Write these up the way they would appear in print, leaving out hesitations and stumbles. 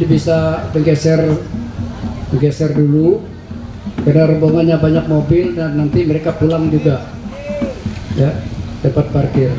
jadi bisa bergeser dulu karena rombongannya banyak mobil dan nanti mereka pulang juga ya, tempat parkir.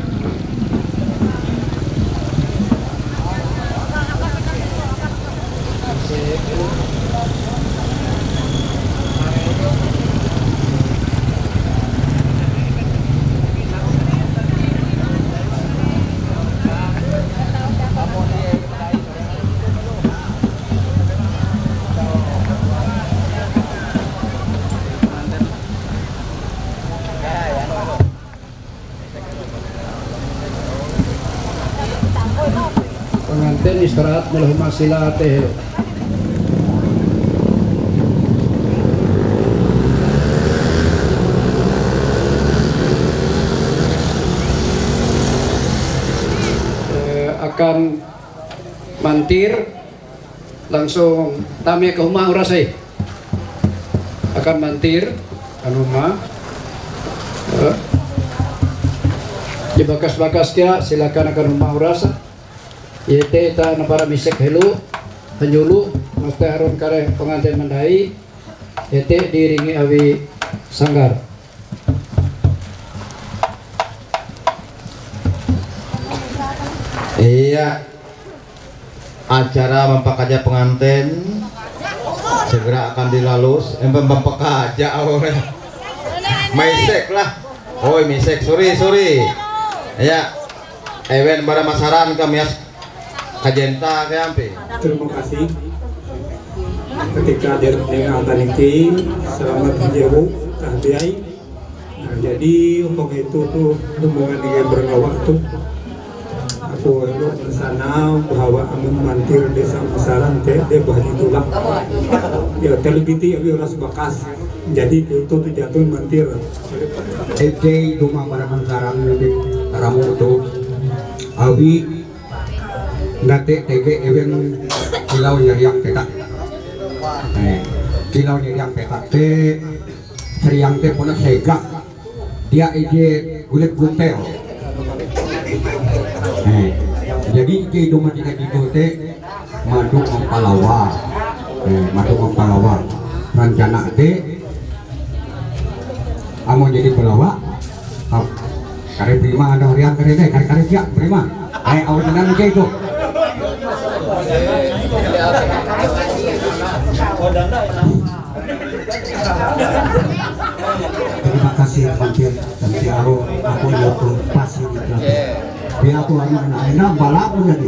Pengantin istirahat meluh masila teh. Akan mantir langsung tamnya ke rumah urasai akan mantir ke rumah di bakas-bakas dia silakan akan rumah urasa yaitu ta para misek helu penjulu mesti harun kare pengantin mandai yaitu diiringi awi sanggar. Iya, acara mempakaja pengantin segera akan dilalus. Mempakaja oleh Maisek lah. Oh, Maisek, sorry. Ya, event pada masaran kami ya kajenta kayampi. Terima kasih. Ketika dengan Taniki selamat menjauh tahdiai. Nah, jadi untuk itu tuh hubungan dengan berwaktu. Aku itu sana bahwa amun mantir desa masaran teh bahan itulah. Ya televisi abi orang sebakas. Jadi itu tuh jatuh mantir. Ece rumah para masaran di Ramu tuh. Abi nate tege event kilau nyariak petak. Kilau nyariak petak teh seriang teh puna segak. Dia ije kulit guntel. Jadi ke rumah kita gitu teh madu mempalawa, rencana teh amo jadi pelawa, kare prima ada harian kare deh, kare siap prima, awal tenan ke itu. Terima kasih hampir Santiago aku itu pasir biar aku anak-anak balap jadi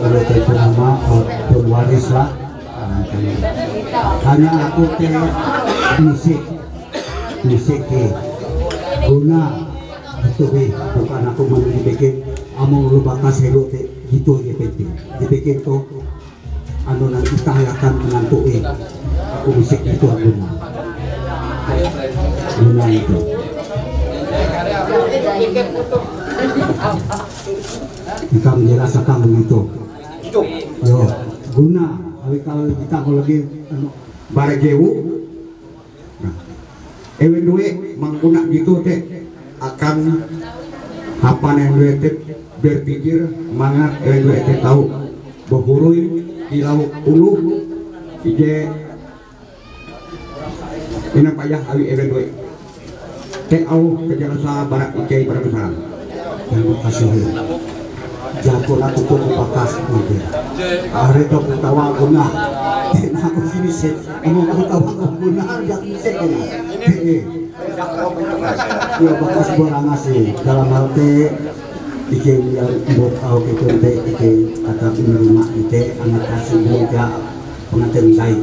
kalau itu nama berwaris lah hanya aku ke musik guna itu bukan aku mau dibikin amo lu bakas helo gitu dibikin tuh anu nanti tahayakan menantuin aku musik itu guna itu kita menjelaskan begitu yo guna kalau kita lagi baregewu ewen duwe mangkuna gitu teh akan apa yang duwe teh berpikir mangat ewen duwe teh tahu bahurui kilau ulu ije ina payah awi ewen duwe teh au kejalasa barak icai barak besar. Terima kasih. Jago aku tuh bakas nanti. Hari itu ketawa guna. Aku sini sih. Kamu ketawa guna yang sih ini. Ya bakas borang sih. Dalam hal teh ikan yang buat au itu teh ikan kata penerima itu anak kasih juga pengantin baik.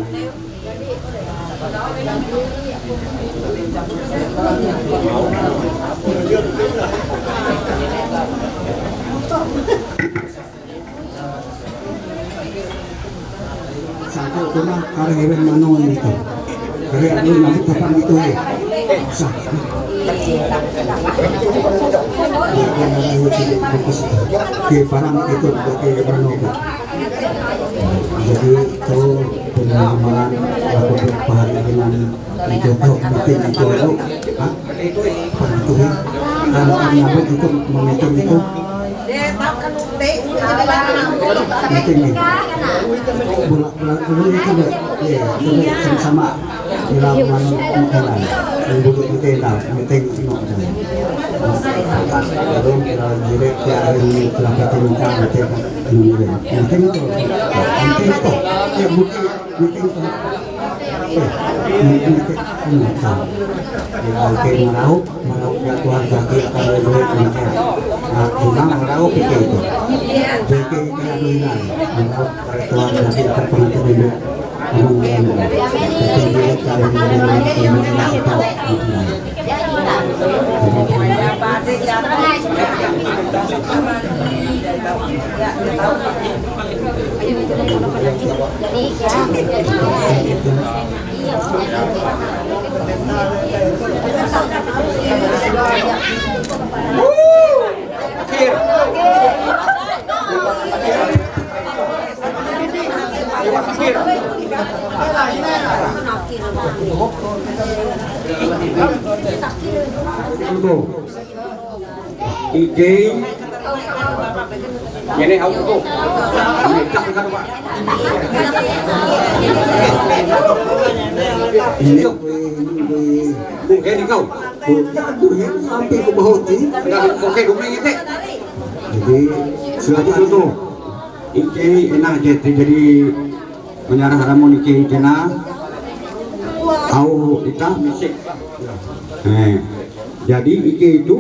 Satu cuma karena hewan manon itu, karena lu nanti kapan itu sah. Ke barang itu ke manon. Jadi itu pengalaman aku berbahagia dengan mencoba bikin itu itu kalau nyamuk itu menghitung itu Meeting bulan dulu itu sama bilang manun makanan duduk di tenda meeting no belum direct ya ini telah kita meeting itu ya meeting mungkin meraup ya Tuhan jaki akan lebih pulang meraup itu jaki kena dunia meraup Tuhan jaki akan penonton itu Ike ini aku tuh ini mungkin kau sampai ke bawah ini oke dulu ini jadi silakan tuh Ike enak jadi menyarah haramun Ike kena au kita misik jadi Ike itu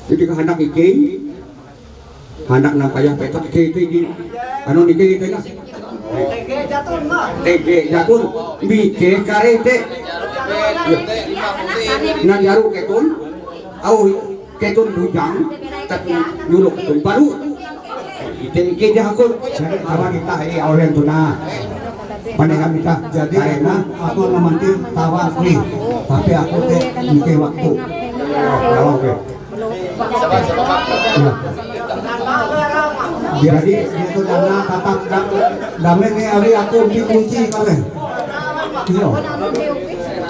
jadi kehendak Ike hendak nampayah petot Ike itu di anu Ike itu lah TG jatun bike karete na jaru ketun au ketun bujang tapi nyuluk tun baru Ike dah aku sama kita ini awalnya tuna pandangan kita jadi karena aku nanti tawa nih tapi aku teh mikir waktu jadi itu karena tatap damai nih hari aku dikunci kalian iya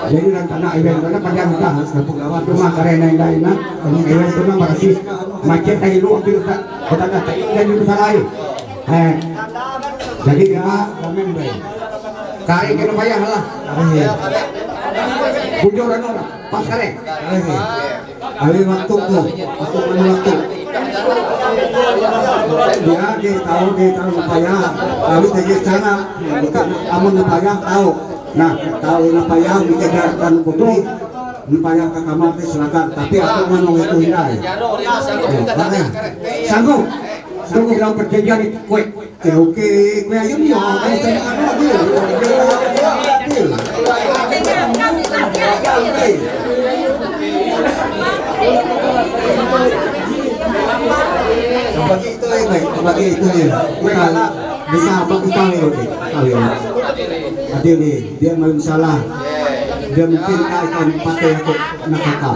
jadi rencana event karena panjang kita harus dapat lewat rumah karena yang lain event itu mah masih macet dari luar kita ada dan itu salah jadi ya komen baik kari kena payah lah bujur anu pas kare hari waktu tuh waktu dia tahu payah lalu tadi sana amun payah tahu nah tahu payah dikejarkan putri payah ke kamar silakan tapi aku mau itu hindar sanggup sanggup bilang perjanjian itu kue oke kue aja nih bagi itu bagi itu nih bisa bagi kalian adil nih dia main salah dia mungkin akan pakai untuk nakakam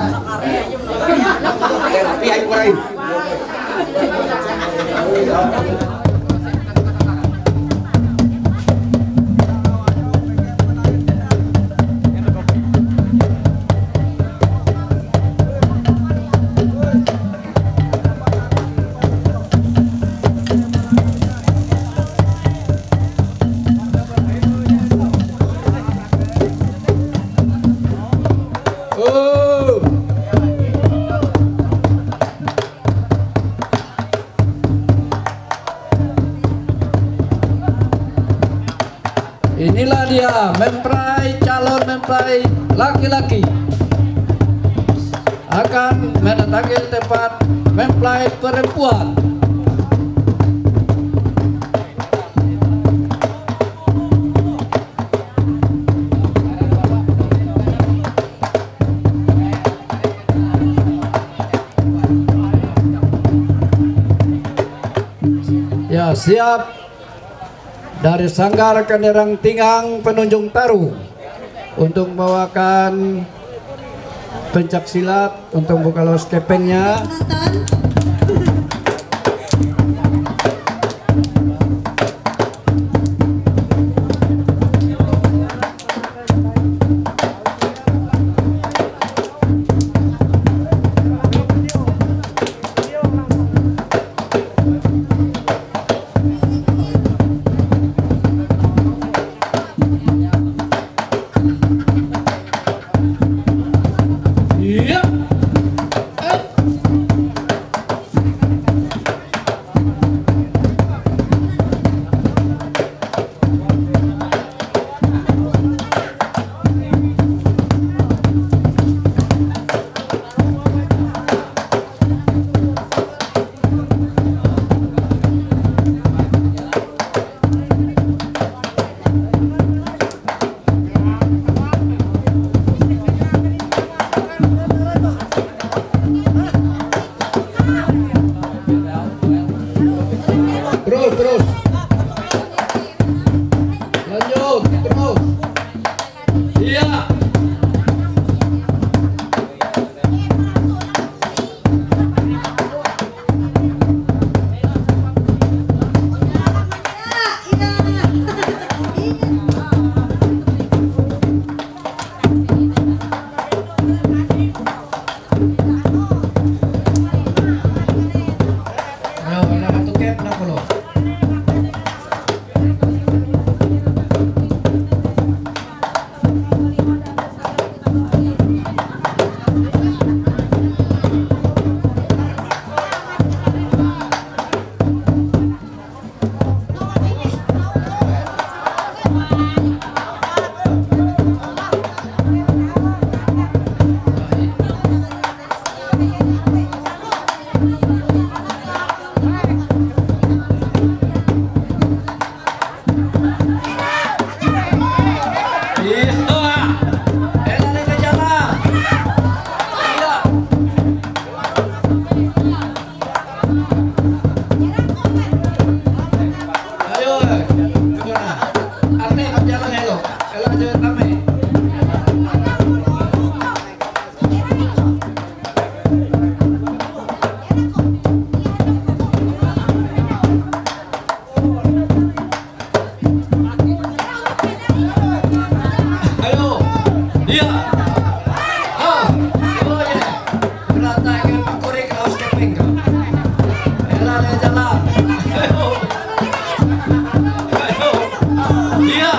Inilah dia mempelai calon mempelai laki-laki akan mendatangi tempat mempelai perempuan. Ya, siap. Dari Sanggar Kenderang Tingang Penunjung Taru untuk membawakan pencak silat untuk buka los kepengnya. terus. Iya. Ayo, wala ka tukep na kulo. Iya. Enak ke jalan. Iya. Ayo, gimana? Ate jalan hello. Ela aja kami. Ayo. Iya. Oh. Oh ya. Berata ke pakuri kaos keping kau. Ela le jalan. Ayo. Ayo. Iya.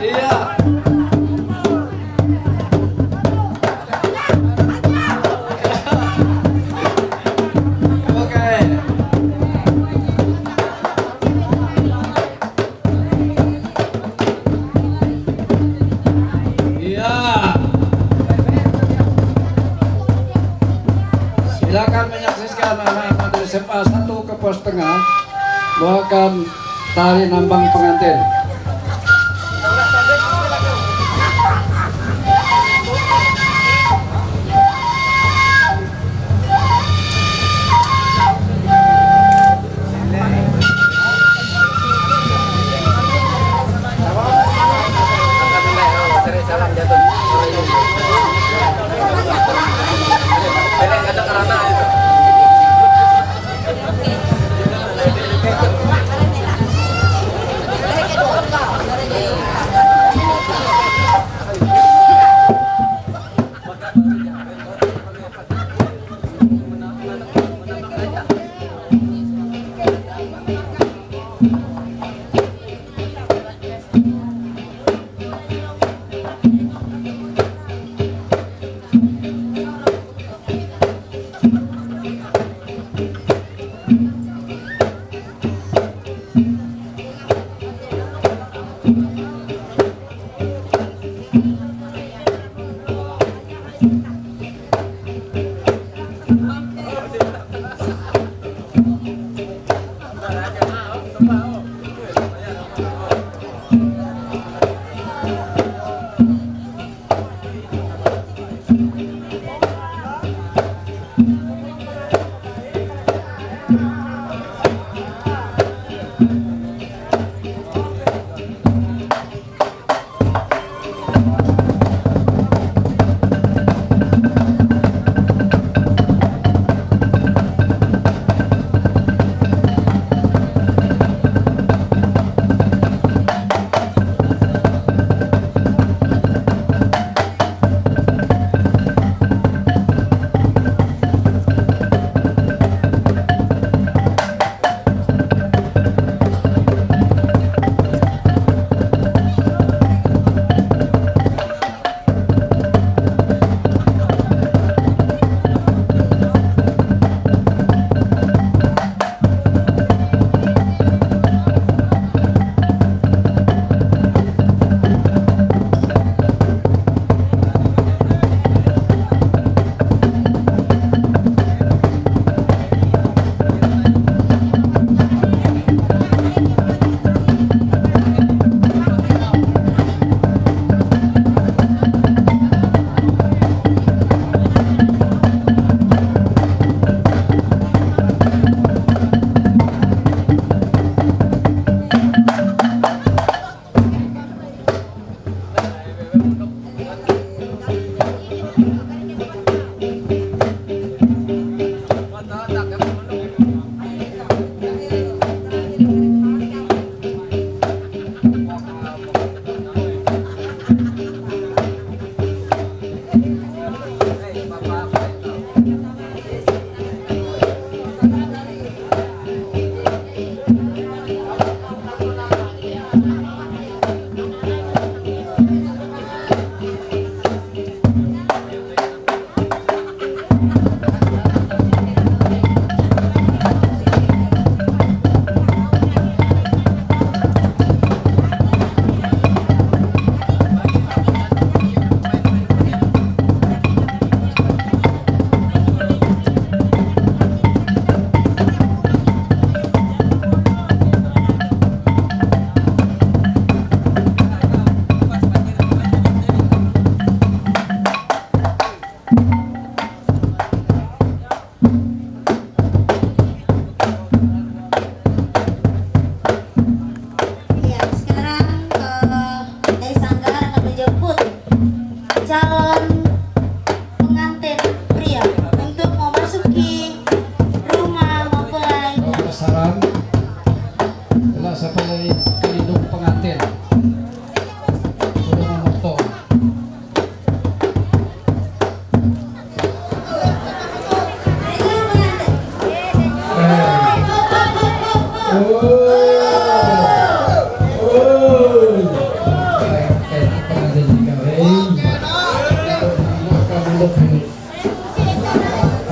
Iya. Oke. Iya. Silakan menyaksikan anak-anak dari SMA 1 ke pos tengah bawakan tari nambang pengantin.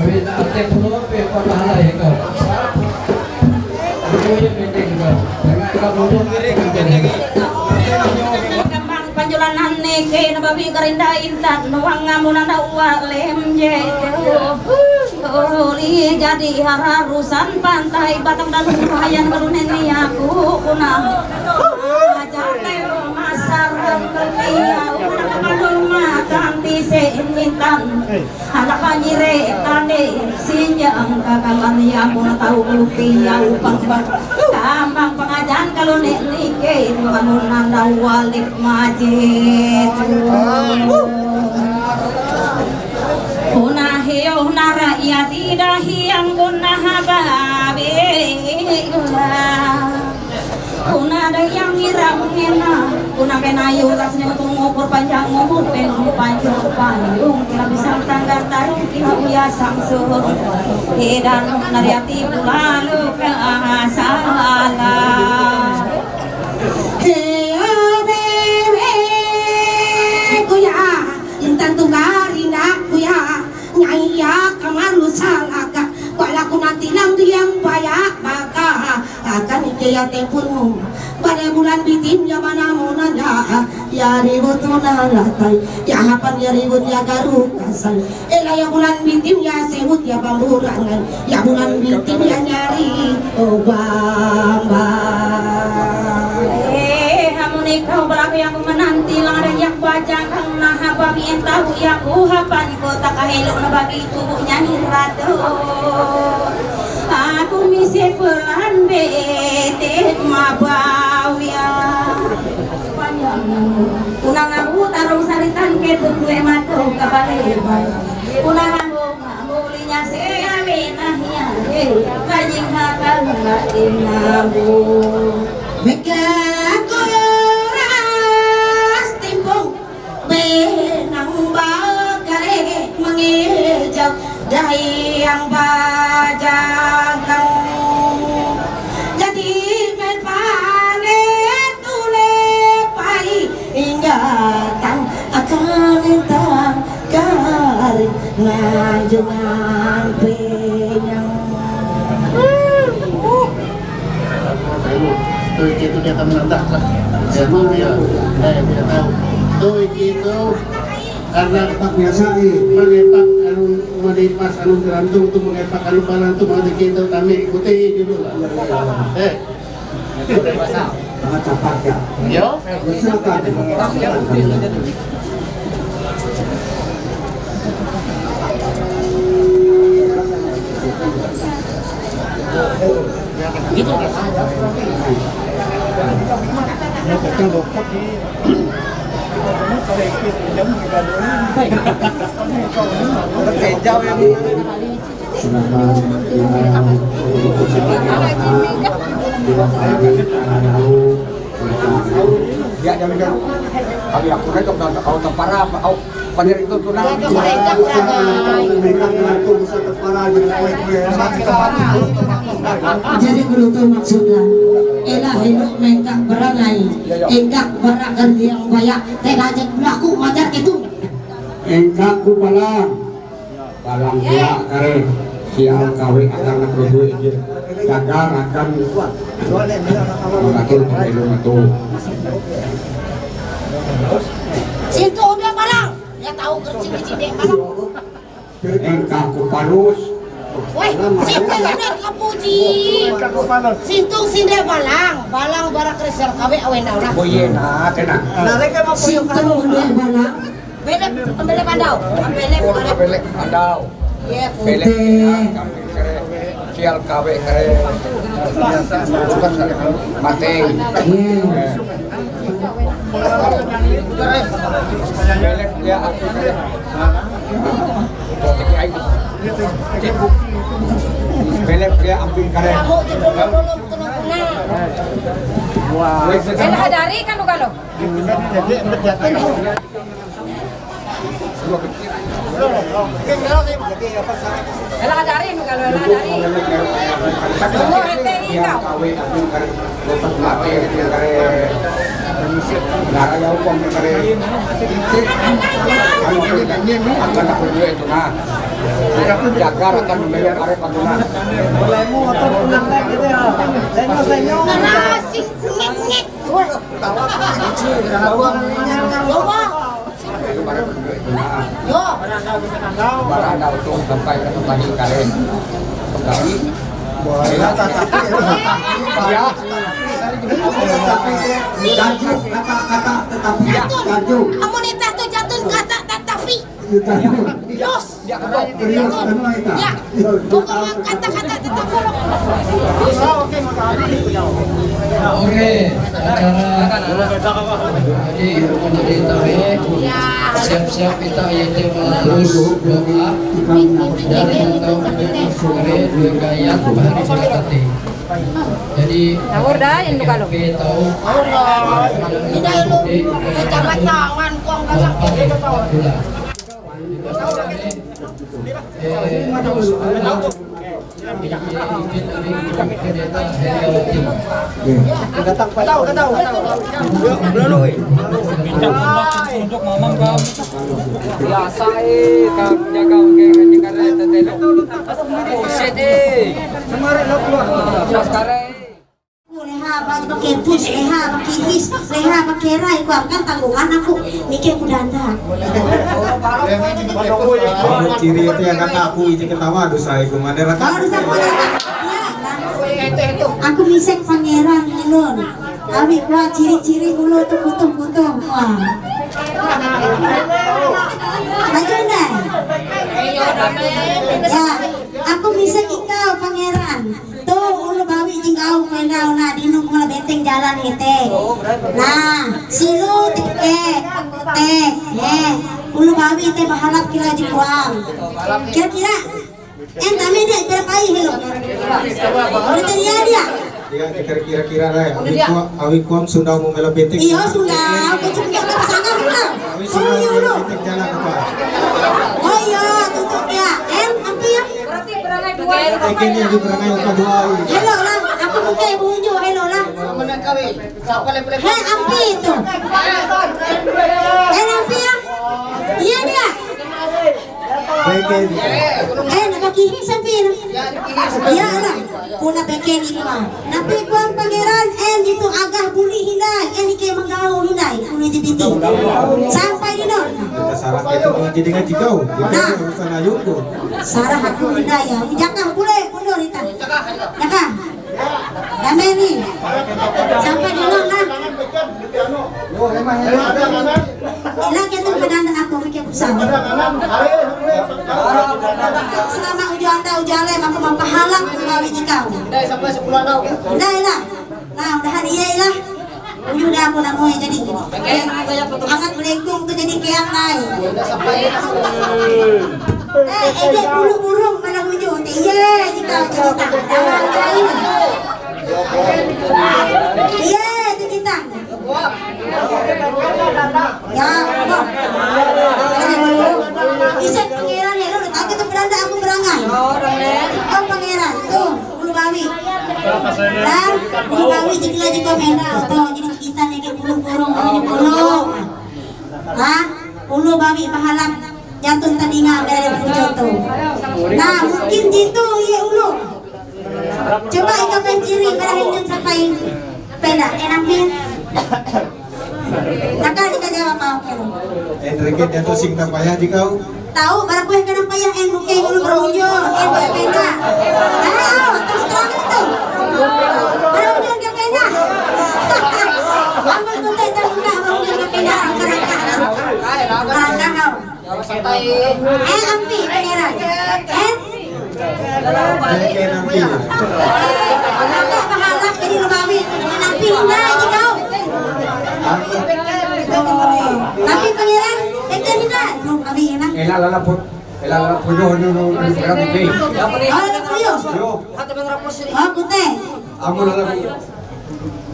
Kami na ate puno pe pamahala ikaw. Ako yung meeting ko. Kaya ikaw puno Kambang panjulanan neke na babi karinda intan nuang ngamunan dawa lemje. Oli jadi hararusan pantai batang dalu hayan barunen aku kuna. Jakai masar kerja una kalung makan bise intan. Anak kanyire tane sinjang kakalan yang pun tahu bukti yang upang gampang pengajian kalau nek nike kamunan dawalik majid. Una hiyo na rakyat idahiyang guna hababi. Una dayang irangena, una kenayu rasanya mengukur panjang umur penuh panjang payung, kila bisa tangga taruh kila uya samsul, dan nariati lalu ke asalah. Kuya, intan tunggarin aku ya, nyaya kamar lu salaka, walaku nanti lang diam payak maka akan ikaya tempun pada bulan bitin ya mana monanya ya ribut nalatay ya hapan ya ribut ya garuk kasay ela ya bulan bitin ya sebut ya balurangan ya bulan bitin ya nyari obamba hamun ikaw balaku yang menanti lang ada yang baca kang naha babi yang tahu ya ku hapan kota kahelo na babi tubuhnya hirado. Aku misi pelan bete mabawia panjang unang aku taruh saritan ke tunggu ematu kabale unang aku mulinya seawena ya kajing hakal inabu bekaku ras timpung benang bakare mengijau dai yang bajang jadi menpane tule pai ingatan akan entah kari ngajuman penyang tôi kia tôi tâm lãnh đạo là để mong điều để đâu tôi kia tôi karena pak mengepak anu menipas anu gerantung tu mengepak anu balantu mau kita kami ikuti dulu lah. Sangat cepat ya. Yo. Silakan. Gitu. Ya jangan kan. Abi aku kan kau tempara au panir itu tunang. Jadi berutuh maksudnya elah hidup mengkak berangai engkak berakan yang banyak tegajak berlaku majar gitu Engkak ku palang dia kare sial kawe akan nak duit jagar akan mengatur pemilu itu. situ udah malang ya tahu kercing di sini malang Engkak ku palus. woi situ udah kapuji situ sini balang barak resel kawe awena orang Boyena kena. situ udah balang belek pandau Belek andau. ya Belek putih kambing kere sial kawe kere mati. Belek dia aku kere. Totik ai. Belek dia ambil kere. kamu tidur dulu turun El hadari kan kalau Elah dari kalau elah dari. Semua hete ikaw. lepas mati kare nara uang kare akan aku juga itu nah jaga akan membelok kare pantuna mulaimu atau pulang lagi gitu ya senyo Nasi ngek-ngek. Yo. barang untuk sampai ke tempat kare kembali ya kata tetapi Jatun. Amunitas tu jatun kata tatafi. Yos. Ya. Pokoknya kata-kata tetap kolong. Oke, acara jadi menjadi tabe. Siap-siap kita yaitu terus doa dari tahu menjadi sore dua gaya bahari berkati. Jadi Nawar dah yang luka lo. tahu Tidak lu. Jangan tangan kong kasak. Biasa kang jaga kayak kajikan tetelo. Buset Semari lo keluar. Sekarang Leha pakai pus, leha pakai his, leha pakai rai. Gua kan tanggungan aku mikir kudanda. Ciri itu yang kata aku ini ketawa dosa itu mana Kalau bisa punya aku misek pangeran ilun. Abi gua ciri-ciri ulu tuh kutung-kutung. Wah. Maju deh. Ya, aku misek ikau pangeran. Tuh ulu bawi jingkau menau na dinung kala beteng jalan hete. Nah, silu tek ulu bawi teh bahalap kila jikuang. Kira-kira tame dia berapa hello. Udah terjadi dia. dia kira-kira lah awi kuam sudah mau mela betek Iya sudah, aku cuma kita kesana sudah. awi Dulu sudah dulu. mela betek jalan apa Oh iya, tutup ya. Apa ya? Berarti berangai dua. betek ini di perangai apa dua Hello lah, aku pakai bunju hello lah. Hei, ampi itu. Ampi ya? Iya dia. betek Nakakihis ampi na. Iya lah. Puna beken itu mah. Napi kuang pangeran, itu agah buli hinday, kayak menggau hinday, kuno dibiti. Sampai di non. kita saran itu jadi ngaji kau kita urusan ayu tu Sarah aku hinday ya. Jakah boleh mundur kita. Jakah. Dame ni. Sampai di non lah. Ilang kita padanda aku mikir bersama. Selama ujale aku mampahalang melalui jikau. Dai sampai 10 tahun. Udah lah. Nah, udahan iya lah. Udah aku nak mau jadi. Angat melengkung tu jadi keang lain. Dia burung-burung mana hujung. Iya, jikau cerita. Iya, itu kita. Ya, kok. Bisa pangeran ya, lu tak kita beranda aku berangai. Kau pangeran, tuh, ulu bawi. Dan ulu bawi jadi lagi kau merah, tuh jadi kita nih kayak burung-burung jadi burung. Hah? Ulu bawi pahalang jatuh tadi dari berjoto. Nah, mungkin gitu ya ulu. Coba ikut penciri berahingin sampai peda, enaknya. Nakal kita jawab apa? Enrique jatuh sing tak payah di kau Tahu barang kue kena payah buke ulu berujung, peda. Tahu terus terang itu. Berujung ke peda. Amal kita itu enggak berujung ke peda angka-angka. Tahu. Ampi pangeran. betek nanti Anak bahalap jadi lumawi. Ampi hinday di kau. Tapi pangeran, kita hinday. Ampi enak. elala puyo no berarti ke Oh, ada kuyo. yo Oh, kute. amo lala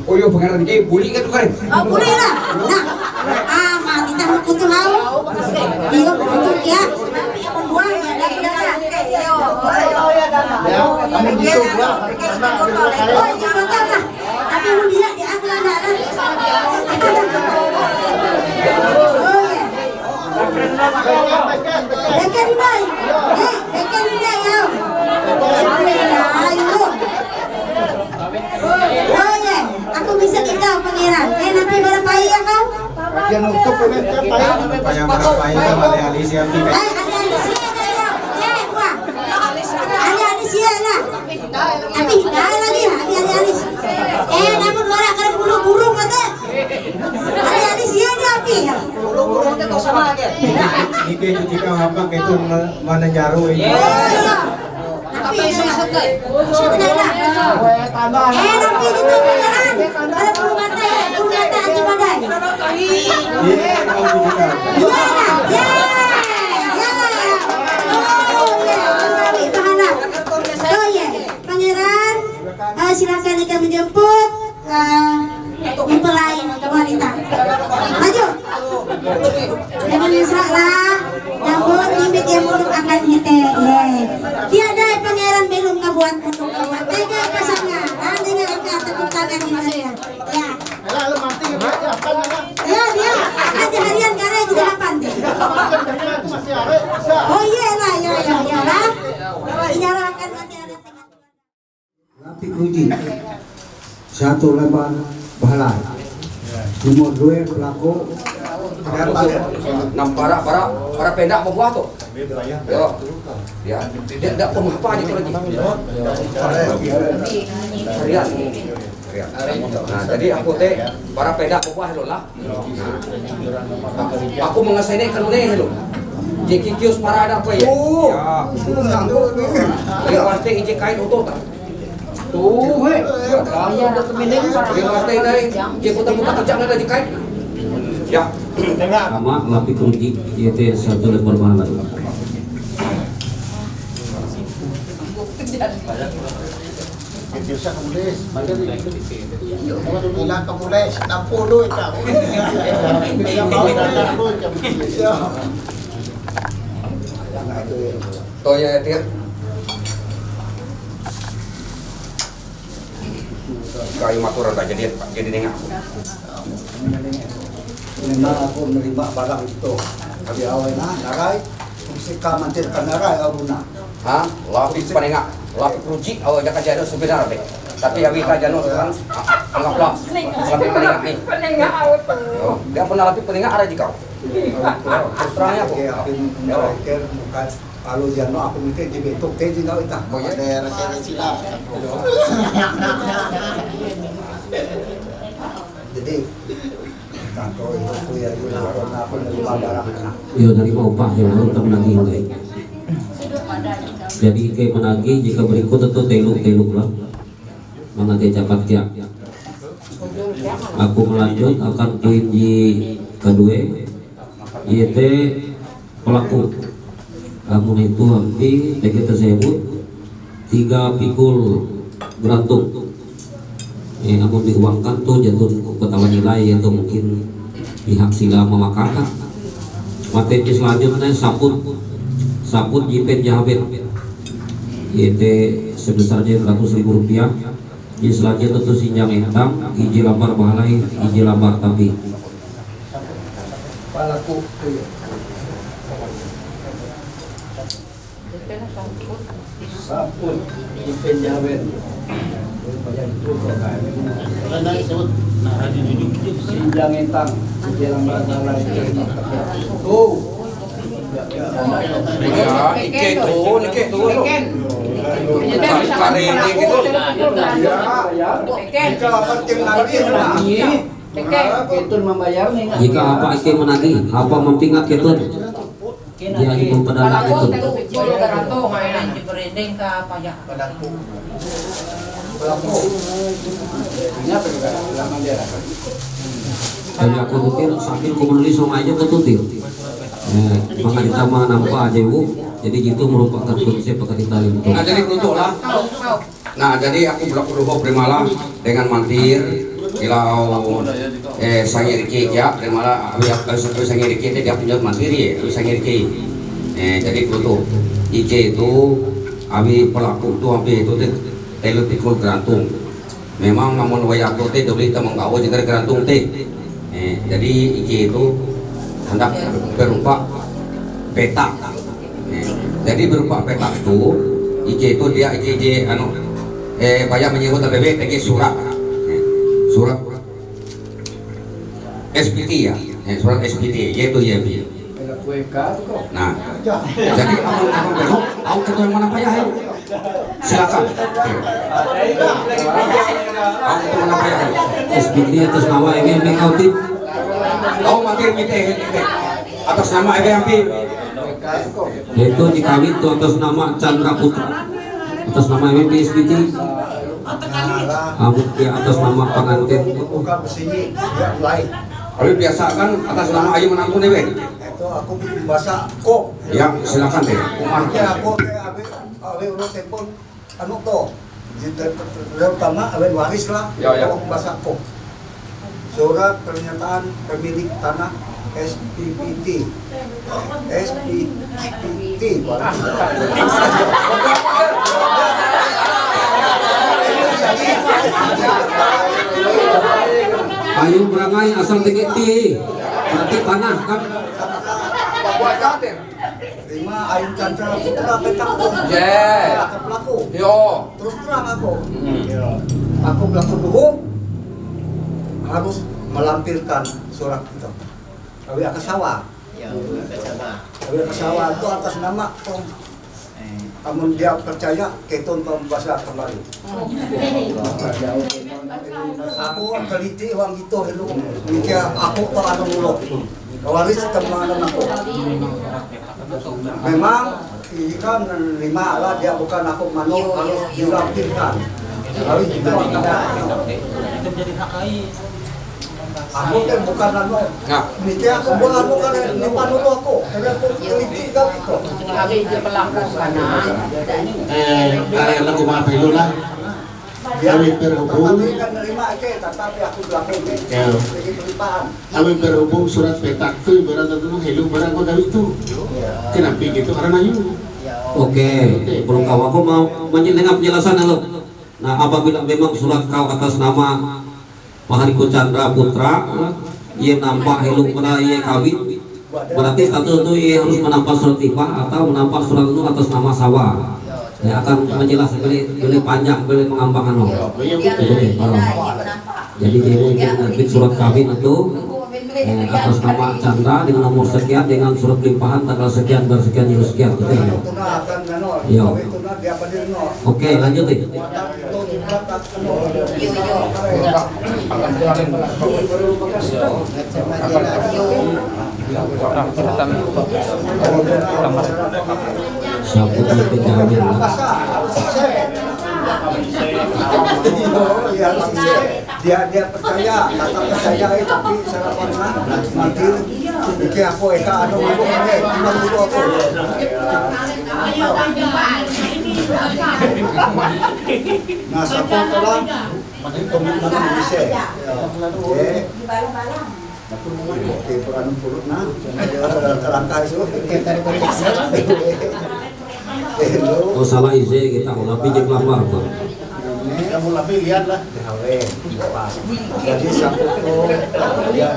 puyo pengaran ke buli kan kare Oh, boleh lah. Nah, mati dah kutu hau. Dia kutu ya. kami gitu gua. Oh, ini motor lah. Tapi lu lihat di aku ada. Oh ya. Bekan bay. Bekan bay ya. Ayo. Oh ya, aku bisa kita pangeran. Nanti berapa ya kau? Bagian untuk ini apa? Yang berapa ini sama Alicia Pipe? Ada Alicia ya. Wah. Ada Alicia lah. Tapi dah lagi ada Alicia. Namun orang kan burung kata. Ada Alicia ni api ya. Burung itu kau sama aja. Ini jika apa itu mana jaru ini? Oh ya. Tapi isu-isu tu. Sebenarnya. Nanti itu beneran. Ada burung mata anti badai. Iya, kau juga. Ya lah. Ya. Oh ya. Itu anak. Oh ya. Pangeran, silakan ikan menjemput mempelai wanita. Maju. Jangan mesra lah. Namun limit yang buruk akan hete. Tiada pangeran belum kabuat untuk kabuat. Tega pasangnya. Dengan angkat tepuk tangan di saya. Ya. Lalu mati apa nama? Ya dia. Nanti harian karena juga 8. Masih ada bisa. Oh iya lah. Ya lah. Inyalakan nanti ada tengah. Lapik ruji. 1 lembar bahalai. Umur 2 pelaku. Para pendak membuat tu. Ya, tidak pemapa aja tu lagi. Harian. Nah, jadi aku teh para pendak membuat hello lah. Aku mengasih kalau ni hello. Jeki kios para ada apa ya? Ya, pasti ije kain utuh tak. Tuh, kaya dah kemendeng para. Ya, pasti dari je putar-putar kejang ada je kain. Ya. Sama lapik ruji yaitu 1 lembar bahalai. Biasa kemulis, macam ni. Mau tu bilang kemulis, 60 itu. Yang mau datang pun Toh ya Tir. Kayu maturan tak jadi dengar. Memang aku menerima barang itu. Di awal narai, mesti kamantir narai abuna. Ha, lapis panenga, lapis ruji awak jangan jadi sebenar deh. Tapi awi ka jano kan anggaplah lapis panenga ni. Penengah awak tu. Oh, dia pernah lapis panenga ada jikau. Terus terangnya aku. Aku mikir bukan kalau jano aku mikir di betok teh jingau itu. Oh ya. ada rencana sila. Jadi kantor itu ya karena aku menerima barang. Ya dari upah yang lalu tak menagih enggak. Jadi ke menagih jika berikut itu teluk lah. Menagih cepat ya. Aku melanjut akan kunci kedua yaitu pelaku. Amun itu hampir kita tersebut 3 pikul berantung. Namun diuangkan tuh jatuh ketahuan nilai yaitu mungkin pihak sila memakankan. Materi selanjutnya saput jipen jahabet yaitu sebesarnya Rp100.000. Di selanjutnya itu sinjang entang, iji lambar bahalai, iji lambar tapi. Palaku. Saput jipen jahabet. Karena disebut Sinjang entang, iji lambar bahalai. Oh. Ya, Nike tu. Kare ini gitu. Jika apa tim lagi ketun membayar nih. Jika apa ike menagih, apa mempingat ketun, dia itu pedala ketun. Jadi aku pikir sambil aku menulis sama aja ketutir. Maka ditambah nampak aja bu. Jadi itu merupakan konsep kita itu. Nah, jadi kerucuk lah. Nah, jadi aku berdoa berimalah dengan mantir kilau sangiriki ya, berimalah sangiriki dia punya mantir ya, sangiriki. Jadi kerucuk IC itu abi pelaku tu abi itu telu tikul gerantung. Memang namun wayah tu teh dibeli tamang kau jika gerantung teh. Jadi iki itu hendak berupa petak. Jadi berupa petak itu iki itu dia iki anu bayar menyebut APB tegi surat SPT ya, surat SPT yaitu ya. Nah, jadi aman belok, aku ketua mana payah ya? Silakan. Aku ketua mana payah? SPT atas nama EGMP Kautim. Kau matir mite atas nama EGMP. Itu dikawin itu atas nama Chandra Putra. Atas nama EGMP SPT. Kamu di atas nama pengantin. Bukan bersini, ya lain. Tapi biasa kan atas nama Ayu menantu nih, Itu aku bahasa kok. Ya, silakan deh. Umar. Ya aku awe urut telepon anu to. Terutama awe waris lah. Ya. Bahasa kok. Surat pernyataan pemilik tanah SPPT. Ayo berangai asal tegeti. Berarti tanah kan. Terima Ayu Chandra Putra petak tuh. Pelaku. Yo. Terus terang aku. Aku pelaku hukum harus melampirkan surat itu. Awi Akasawa. Awi Akasawa itu atas nama Tom. Namun dia percaya keton bahasa kembali. Aku teliti uang itu hello. Mikir aku to anu mulut. Kawaris teman aku. Memang ini kan lima lah dia bukan aku mano harus dilampirkan. Lalu itu aku kan bukan anu. Mikir aku bukan anu kan lima dulu aku. Karena aku teliti kali itu. Kami dia pelaku karena Lagu maaf itu lah. Kami berhubung, Tapi kan nerima aja, tapi aku belakang Ya. Kami berhubung surat petak itu ibarat itu hello barang kau dari itu. Kenapa gitu? Karena yuk. Oke, belum kau aku mau mendengar penjelasan lo. Nah, apabila memang surat kau atas nama Pak Hariko Chandra Putra, ia nampak hello pada ia kawin, berarti status itu ia harus menampak surat nikah atau menampak surat itu atas nama sawah. Ya akan menjelaskan beli panjang beli pengambangan lo. Jadi dia menerbit surat kawin itu atas nama Chandra dengan nomor sekian dengan surat limpahan tanggal sekian bersekian jilid sekian gitu ya. Iya. Oke, lanjut nih. Siapa itu jamin lah. Dia percaya, kata percaya tapi saya pernah nanti iki aku eka anu aku cuma dulu aku. Nah, satu telah komitmen bisa. Oke, peran purut nah, terangkai itu. Oh salah isi kita ulah pinjam lamar tuh. Kamu lebih lihatlah. Jadi satu tuh dia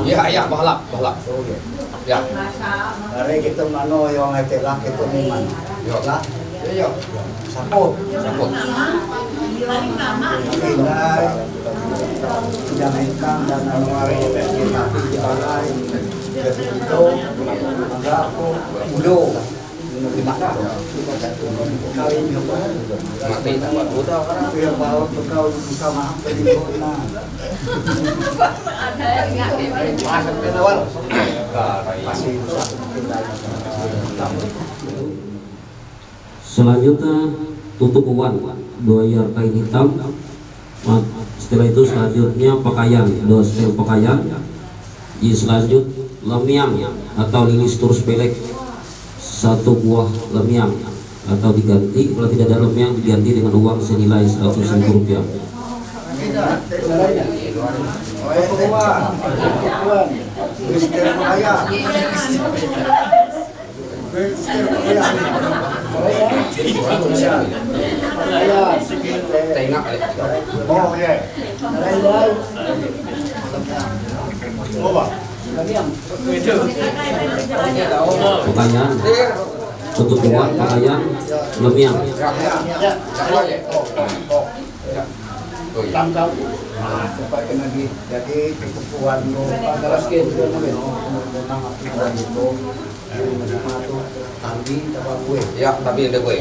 Ya, bahalap. Ya. Hari kita mano yang etelak itu niman. Lah. Yo. Saput. Pindah. Jangan dan awal kita di balai. Jadi itu enggak aku udah kali ini Mati tambah buta orang. dia bawa bekal buka maaf dari kota. Masuk ke awal. Masih Selanjutnya tutup uan doyar kain hitam. Setelah itu selanjutnya pakaian, dua setel pakaian. Di selanjut lemiang atau lilis terus pelek satu buah lemiang atau diganti kalau tidak ada lemiang diganti dengan uang senilai 100.000 rupiah. Kristen Raya. Tengok kali. Oh ya. Pertanyaan untuk dua pertanyaan Lemiang. Supaya lagi jadi kekuatan adalah skill menang aturan itu tadi tambah gue Ya, tapi ada gue.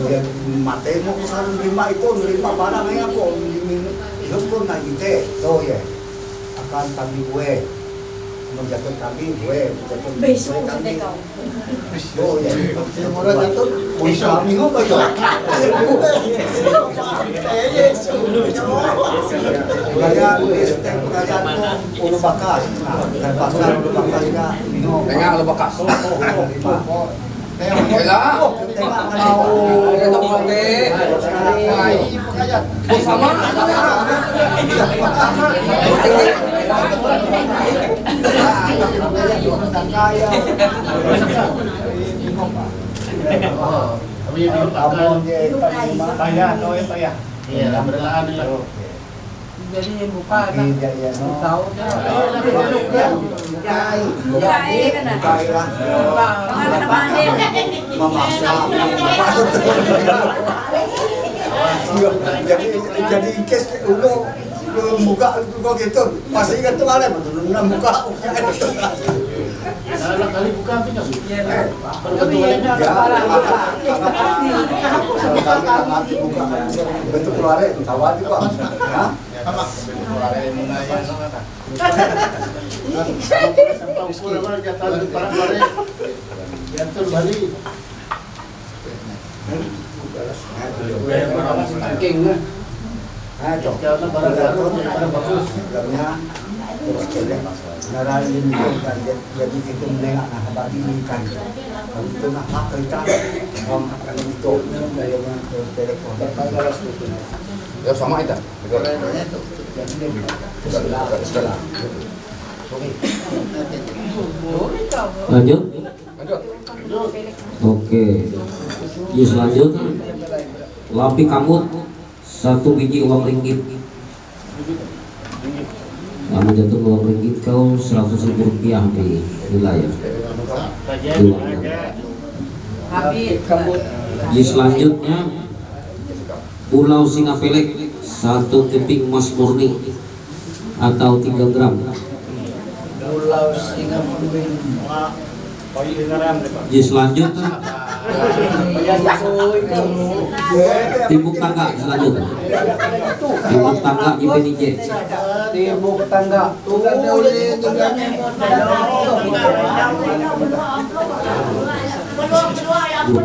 ya mati mau kesana nerima barangnya kok hidup pun lagi teh tuh ya akan tadi gue menjatuh tadi gue menjatuh Besok tadi kau. oh ya orang itu bisa minggu apa ya pengayaan Kristen pengayaan itu ulu bakas dan pasar ulu bakasnya Tengok lu bekas. Tengok Itu oke. Sama. Iya, berlaan nila. Jadi buka kan. Tahu jadi kes dulu muka kok gitu masih ingat tuh kalian betul muka Kalau kali buka apa kan? bentuk keluarnya tawar juga jadi itu menengah nah bagi ikan itu nak apa kita orang akan itu dayanya telepon Ya sama itu. Lanjut. Lanjut. Oke. Yes, lanjut. Lampi kamut 1 biji uang ringgit. Yang menjatuh uang ringgit kau 100.000 rupiah di wilayah. Di selanjutnya Pulau Singapelek 1 keping emas murni atau 3 gram. Pulau Singapura Di selanjutnya Timbuk Tangga selanjutnya. Timbuk Tangga IPNJ. Timbuk Tangga Timbuk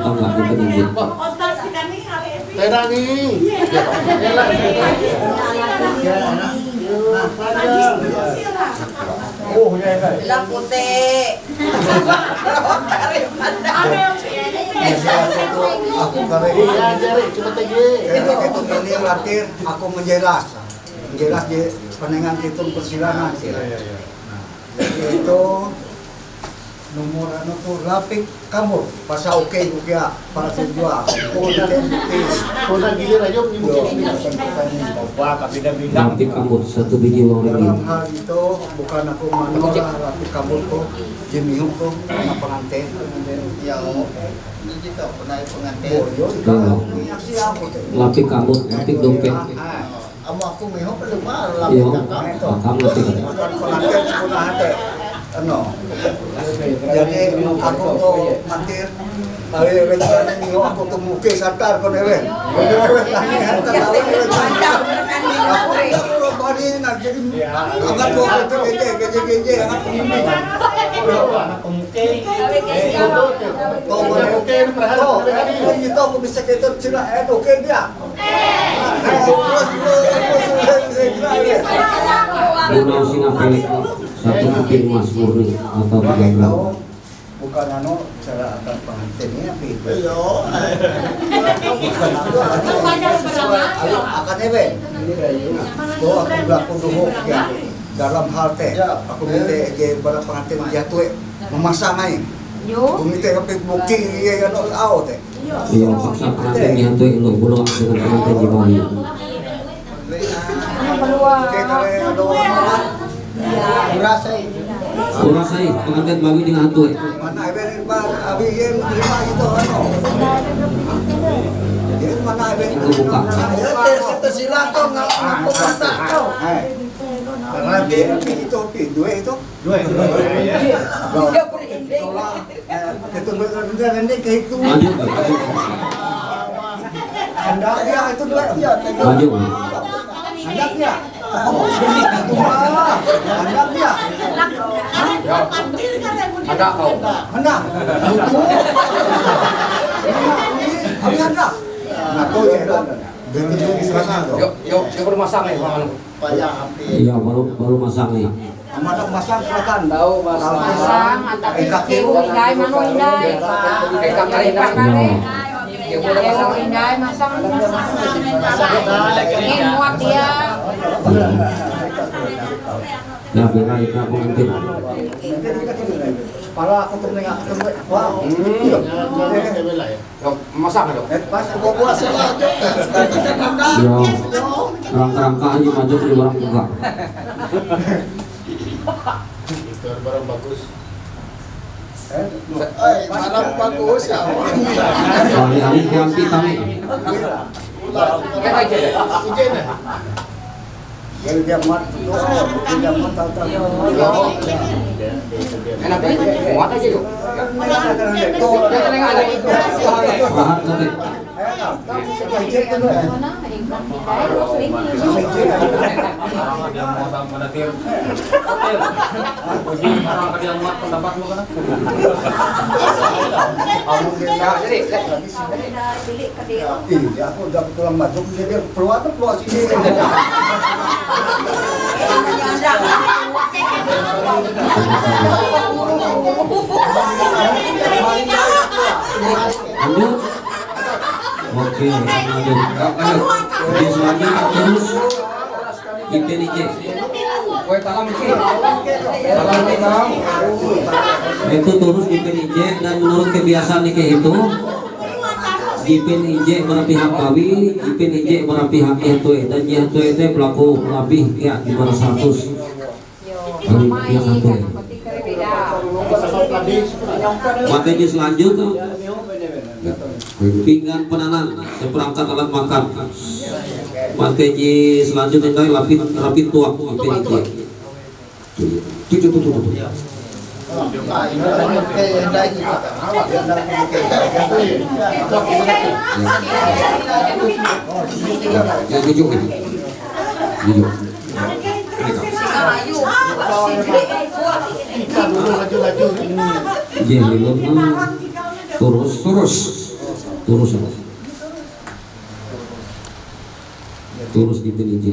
Tangga IPNJ. Terangi. oh ya ya Bilang putih. aku kare Iya, jari cuma tegi. itu ini latih aku menjelas di penengan itu persilangan itu nomor anu tuh lapik kamu pasal oke juga para sejua Kau nak gilir aja ni mungkin. Lampi kamut 1 biji uang dalam ringgit. hal itu bukan aku menolak lapik kamu tuh jemiung tuh anak pengantin Lampi kamut, lampi dompet. aku mihok belum Iya, kamu lampi kamut. pengantin sekolah hati jadi aku tuh mantir hari rencana mihok aku tuh muke santar kon ewe aku bari nak jadi angkat buah itu geje angkat pemimpin itu aku bisa kita cina oke dia Pulau Singapelek 1 keping emas murni atau 3 gram. bukan cara akan pengantinnya gitu. Akan eben. Tuh aku berlaku dulu ya dalam hal teh. Aku minta aja pada pengantin jatuh memasang aja. Aku minta sampai bukti ya out teh. Iya, paksa pengantin nyantui lu bulu dengan pengantin gimana? Kurasai pengantin bawi dengan hantu. Mana eben abi yang terima itu Jadi mana eben Itu buka. Kita silakan ngaku kata. Karena dia itu dua itu. Itu benar ini kayak itu. Maju. Anda dia itu dua. Maju. Anaknya. Anaknya. Ada kau. Anak. Itu. Abi anak. Nah, tuh ya. Yuk baru masang nih bang. Iya, baru masang nih. Mana masang silakan. Tahu masang. Masang atau indai mano indai. Indai masang. Ini muat dia. Nah, bela itu pengantin. Pala aku tuh nengak ketemu. Wow. Masang dong. Pas gua puasa lah. Iya. Rangka-rangka aja maju di barang buka. Itu barang bagus. Barang bagus ya. Hari-hari kiampi kami. Kayak aja deh. Jadi dia mat tuh, dia mat tahu. Enak deh. Muat aja yuk. Tuh, tengah ada itu. Pahat nanti. Aku udah pulang masuk dia keluar sini. Lanjut. Oke, lanjut. Di selanjutnya terus IPNIJ. Itu terus IPNIJ dan menurut kebiasaan nikah itu IPNIJ berpihak bawi, IPNIJ berpihak hantue dan hantue itu pelaku lebih ya di bawah 100. Bawi pihak hantue. Materi selanjutnya pinggan penanan seperangkat alat makan. Materi selanjutnya dari rapid tuak IPNIJ. Tuh. Yang tujuh ini. Tujuh. Terus di PNJ.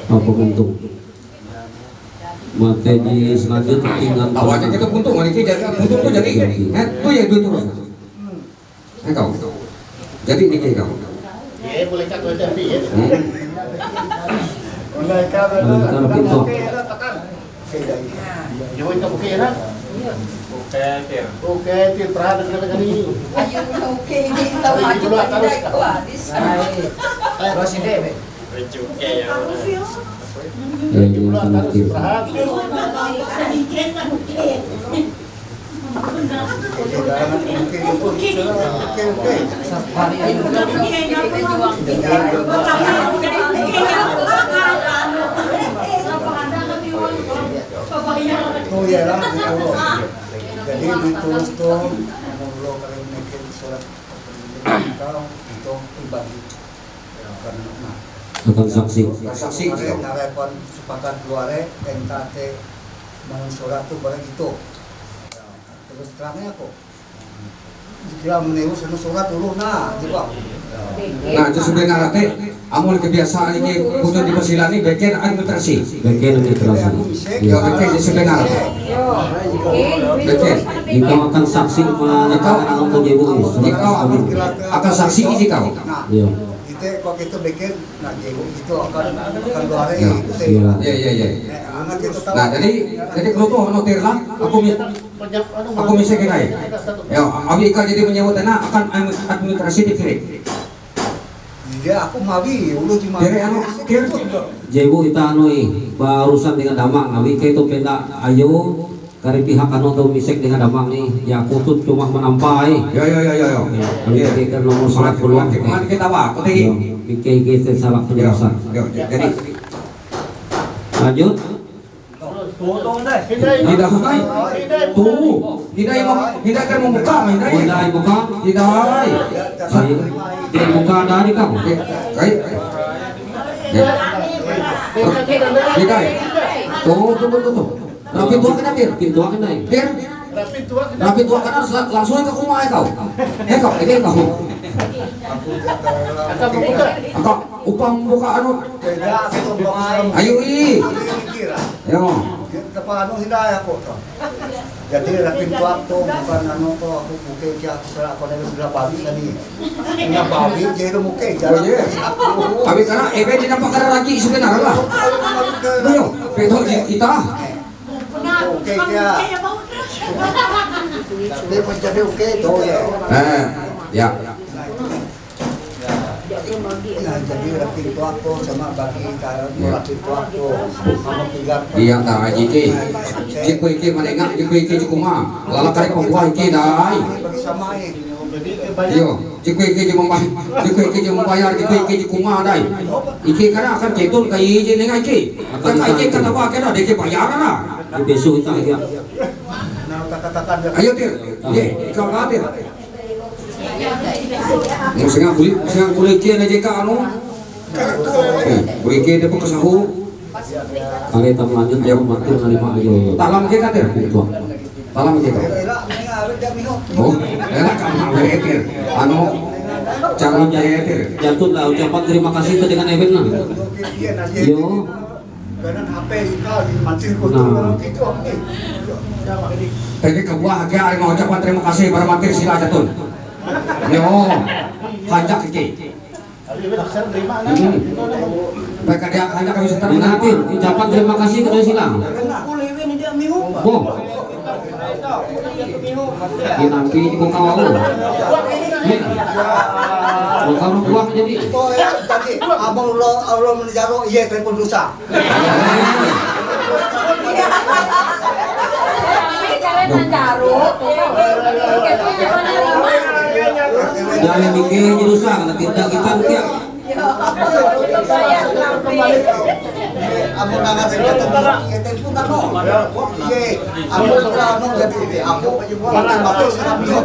Apa bentuk? Materi selanjutnya tinggal Awalnya kita buntung, ini jadi buntung tuh jadi, tuh ya itu terus. Engkau, jadi ini kayak kau. Ya boleh kat wajar bi ya. Kalau pintu. Jauhin ka bukit na. Oke, tir perhati kita kali. Oke, tahu aja tidak kuadis. Terus ini deh. Yang alternatif. Oh ya lah, jadi ditulis tuh lo kalau bikin surat kau itu pribadi karena Akan saksi. saksi narepon sepakat keluar NKT bangun surat tuh barang itu terus terangnya kok Dia menewus surat dulu nah, coba. Nah, itu sebenarnya teh amun kebiasaan ini punya di Persilani beken administrasi. Beken administrasi. Ya beken di sebenarnya. Beken. Jika akan saksi menyatakan untuk ibu Jika akan saksi ini kau. Iya. Itu kok itu bikin nah itu akan luar Ya. itu. Iya. Anak itu tahu. Nah, jadi kalau tuh notir lah, aku bisa kira ya. Abi ikan jadi menyewa tanah akan administrasi dikirim. Dia aku mawi, ulu cuma. Kira anu, kira. Jebu kita anui berurusan dengan damang, abi itu penda ayo dari pihak anu atau misek dengan damang nih, ya kutut cuma menampai. Ya. Ini kan nomor surat keluar. Kemana kita wah, aku tinggi. Bikin kita salah penjelasan. Jadi Lanjut. tidak sukai. Tuh, tidak kan membuka, Tidak buka. Tidak. Tidak buka dari kamu. Kait. Tidak. Tuh. Rapi tua kena bir. Pintu akan naik. Bir. Rapi tua kena langsung ke rumah kau. Kau. Kau upang buka anu. Ayo Ayo. Depan anu hidayah kok. Jadi rapin waktu bukan anu kok aku buke dia aku sudah babi tadi. Punya babi jadi muke jalan. Tapi karena di nampak karena lagi sebenarnya lah. Ayo, betul kita. Oke dia. Dia menjadi oke tuh ya. Ya. Nah, jadi rapin waktu sama bagi kalau rapin waktu sama tiga. Iya tak iki. Jiku iki manengak jiku iki cukuma. Lala kare pembuah iki dai. Bagi sama ini. Iyo, jiku iki membayar jiku iki cukuma dai. Iki kana akan cetul kai iki nengai iki. Kata iki kata apa kena deke bayaran lah. Besok kita ya. Nah, kata-kata dia. Ayo tir. Ye, kau ngatir. Musang kulit kia na jeka anu. Kulit kia dia pun kesahu. Kali kita lanjut ya mati menerima ayo. Talam kita tir. Talam kita. Oh, enak kamu tir. Anu jangan tir. Jatuh lah ucapan terima kasih itu dengan event lah. Yo. Kanan HP kau di mancing kutu gitu. Tadi kebuah dia ada mengucapkan terima kasih pada matir sila jatun. Yo, kanjak iki. Mereka dia kanjak kami setar Nanti ucapan terima kasih kepada silang. Oh. Ini nanti di buka wau. Buka buah jadi. Oh ya, tadi abang Allah menjaro iya telepon dosa. Jangan mikir jerusa karena kita tiap. Amo nangat sa gato iya telepon ano. Iya, amo ano jadi ako mati sa biyo.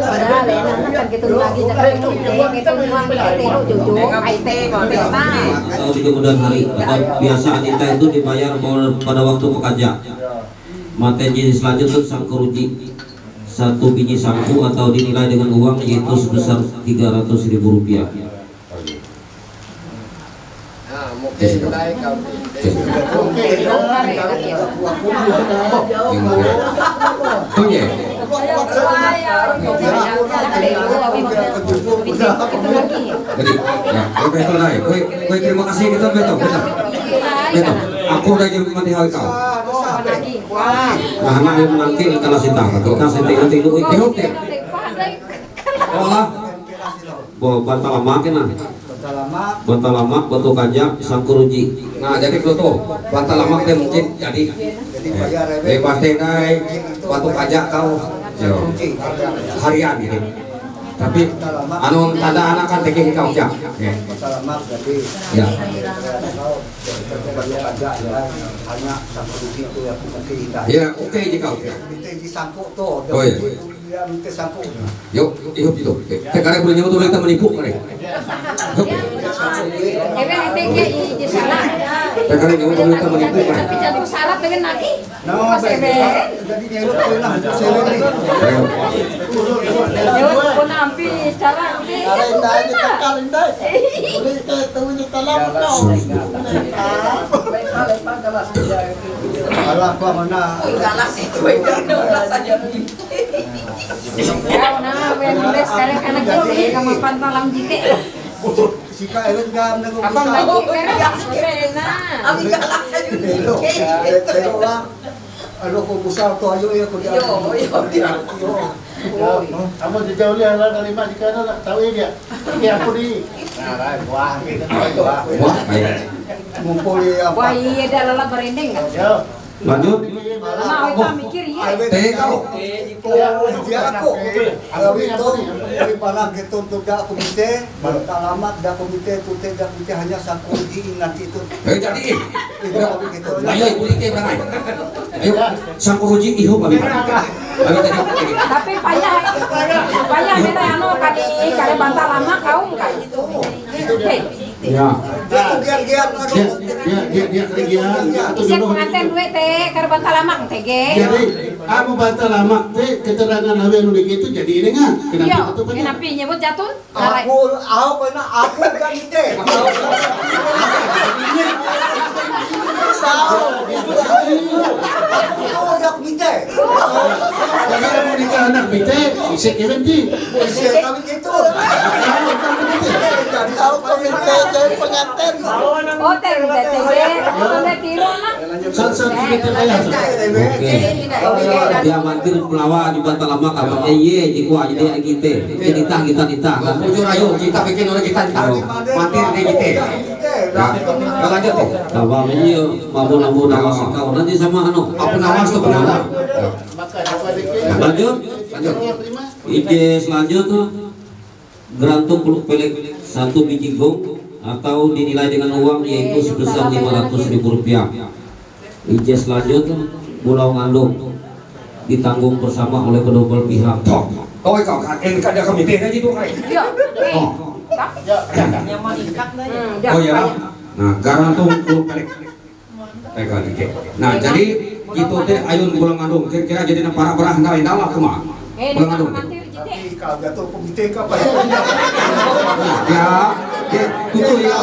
Padahal enak kan gitu lagi jangan itu uang itu jujur IT Kalau di kemudian hari pada biasa Anita itu dibayar pada waktu pekerja. Materi jenis selanjutnya sangkuruji 1 biji sangku atau dinilai dengan uang yaitu sebesar Rp300.000. Jadi, ya, betul lah. Kue terima kasih kita betul. Aku udah jadi mati hal kau. Nah, anak yang nanti kalau kita nanti dulu itu olah bantah lama kena bantah lama batu kajak sangkuruji. Nah, jadi tuh bantah lama teh mungkin jadi pasti naik batu pajak kau harian gitu. Tapi anu tanda anak kan teki kau jak. Selamat jadi Ya. hanya satu itu yang mesti kita. Ya, oke jika oke. Minta disangkut tuh. Oh, iya. Dia minta sangkut. Yuk, itu. Sekarang boleh nyawa tuh kita menipu mereka. Even nanti dia di sana Kali ini pemerintah menipu kan. Tapi jatuh syarat dengan lagi. Nah, Mas Ebe. jadi nyeluk ko na sila ni. Lewat ko nampi cara udah. Ala ko mana. Galas itu rasanya. Ya, nah, mulai sekarang anak jadi kamu pantalam jike. Sika elok gam na ko. Abang lagi keren, nah. Abi galak sa yun. Pero lang. Ano ko busa to ayo ya ko dia. Kamu jauh lihat lah dari mana jika nak tahu dia. Ini aku di. Wah, baik. Ngumpuli apa? Wah, iya dah lala berendeng kan. Yo. Lanjut. Nah, kita mikir ya. Teh kau. Dia aku. Kalau itu di palang gitu untuk dak komite, alamat dak komite tute dak komite hanya satu nanti itu. Jadi. Itu kami gitu. Ayo ikut ke belakang. Ayo sangkuruji iho kami. Ayo tadi. Tapi payah beda anu kali bantal lama kaum kan itu. Hei, Ya. Itu giat-giat Dia kegiatan atau bisa dulu. pengantin duit teh kali bantal lama tege. Jadi, aku baca lama teh keterangan nabi anu itu jadi ini nggak? Yo, Kenapa itu kan? kenapa nyebut jatun? aku kan ite. Aku dak komite. Jadi mau nikah anak bete, bisa keren di. Saya kami gitu. Jadi aku komite jadi pengantin. Oh, teh tiro nah. San kita bayar. Dia mantir pelawa di bantal lama kalau iya di gua jadi kita kita kan. Jujur ayo kita bikin oleh kita. Mati di kita. Ya, lanjut deh. Tawa iya mabon-mabon awas kau nanti sama anu. Apa nawas tuh penawar? Lanjut. Ide selanjutnya gerantung peluk pelek 1 biji gong atau dinilai dengan uang yaitu sebesar Rp500.000. Ide selanjutnya pulau ngandung ditanggung bersama oleh kedua belah pihak. Kau kakek kada kami teh gitu kai. Yo. Oh. Oh ya. Nah, garantung peluk pelek. Kali ke. Nah, jadi itu teh ayun pulang ngandung kira-kira jadi para barah ngalai dalam kumaha. Pulang ngandung. Kagak tuh komite ka pa. Ya, tutu ya,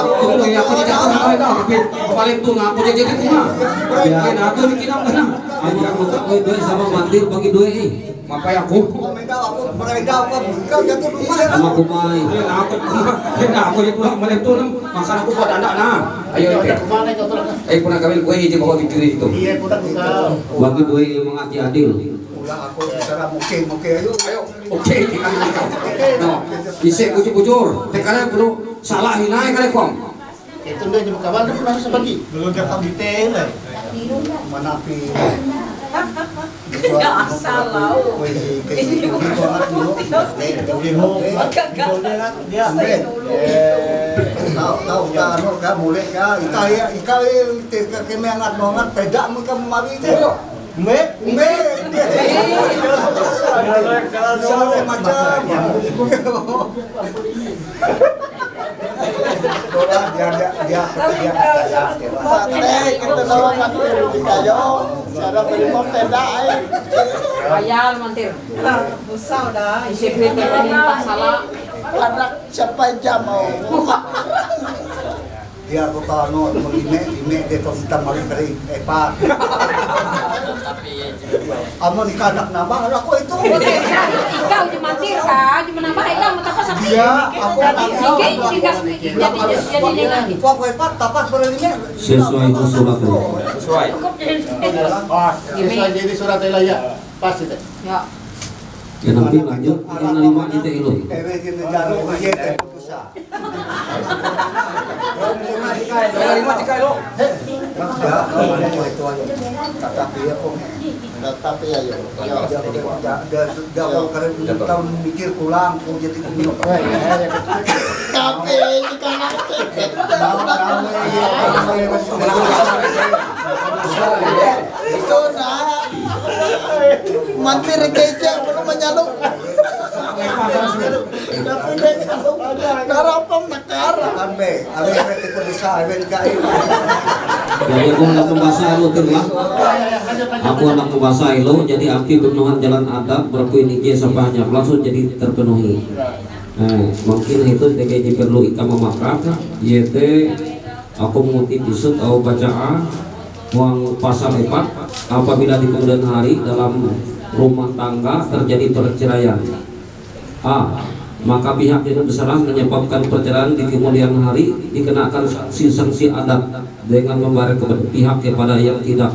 aku tidak tahu itu, tapi paling tuh ngaku jadi kumaha. Ya, aku dikinam kana. Aku dua sama mantir bagi dua ini. Mapai aku. Aku beredar apa kagak tuh rumah. Sama kumai. Aku jadi pulang menentu makan aku buat anak nah. Ayo itu. Kemana kau terus? Pernah kawin gue hiji bawa di kiri itu. Iya, putar kau. Bagi dua ini mengati adil. Ulah aku bicara muke ayo. Ayo, oke. No, isi bujur. Tekane perlu salah hinai kali kom. Itu dia juga kawan dia pernah sebagi. Belum dak komite lah. Manapi. Ya asal lau. Tahu ka mulai ka ikai kemengat banget pedak mu ka mari teh. Me. Kalau macam. Dia. Kita bawa mantir kayo. Cara pelimot tenda Bayal mantir. Usah dah. Isi duit tak salah. anak siapa jam mau. Dia ko tano ime de to kita mali kari epa. Amo ni kanak nabah ala ko itu. Ikaw di mantir ka, di menambah ikaw matapas sa Dia aku jadi lagi. Ko epa tapas berani. Sesuai usulan tadi. Sesuai. Sesuai jadi surat ya. Pas itu. Ya. Ya nanti lanjut yang nerima kita itu. Ewe di negara uye teh putusa. Lima tikai lo. Ya, itu aja. Tetapi aku Tapi ayo. dia kalau kita mikir pulang aku jadi kumino. Tapi jika Itu nah. Mantir keja belum menyaluk. Karapang nakara kami. Ari ko bisa awen kain. Jadi aku anak pembahasa Elo lah. Aku anak pembahasa Elo, jadi arti pemenuhan jalan adat berapa ini sampai hanya langsung jadi terpenuhi. Mungkin itu TKJ perlu ikan memakan. YT aku mengutip isut atau bacaan uang pasal 4 apabila di kemudian hari dalam rumah tangga terjadi perceraian. Maka pihak yang bersalah menyebabkan perceraian di kemudian hari dikenakan sanksi adat dengan membayar kepada pihak kepada yang tidak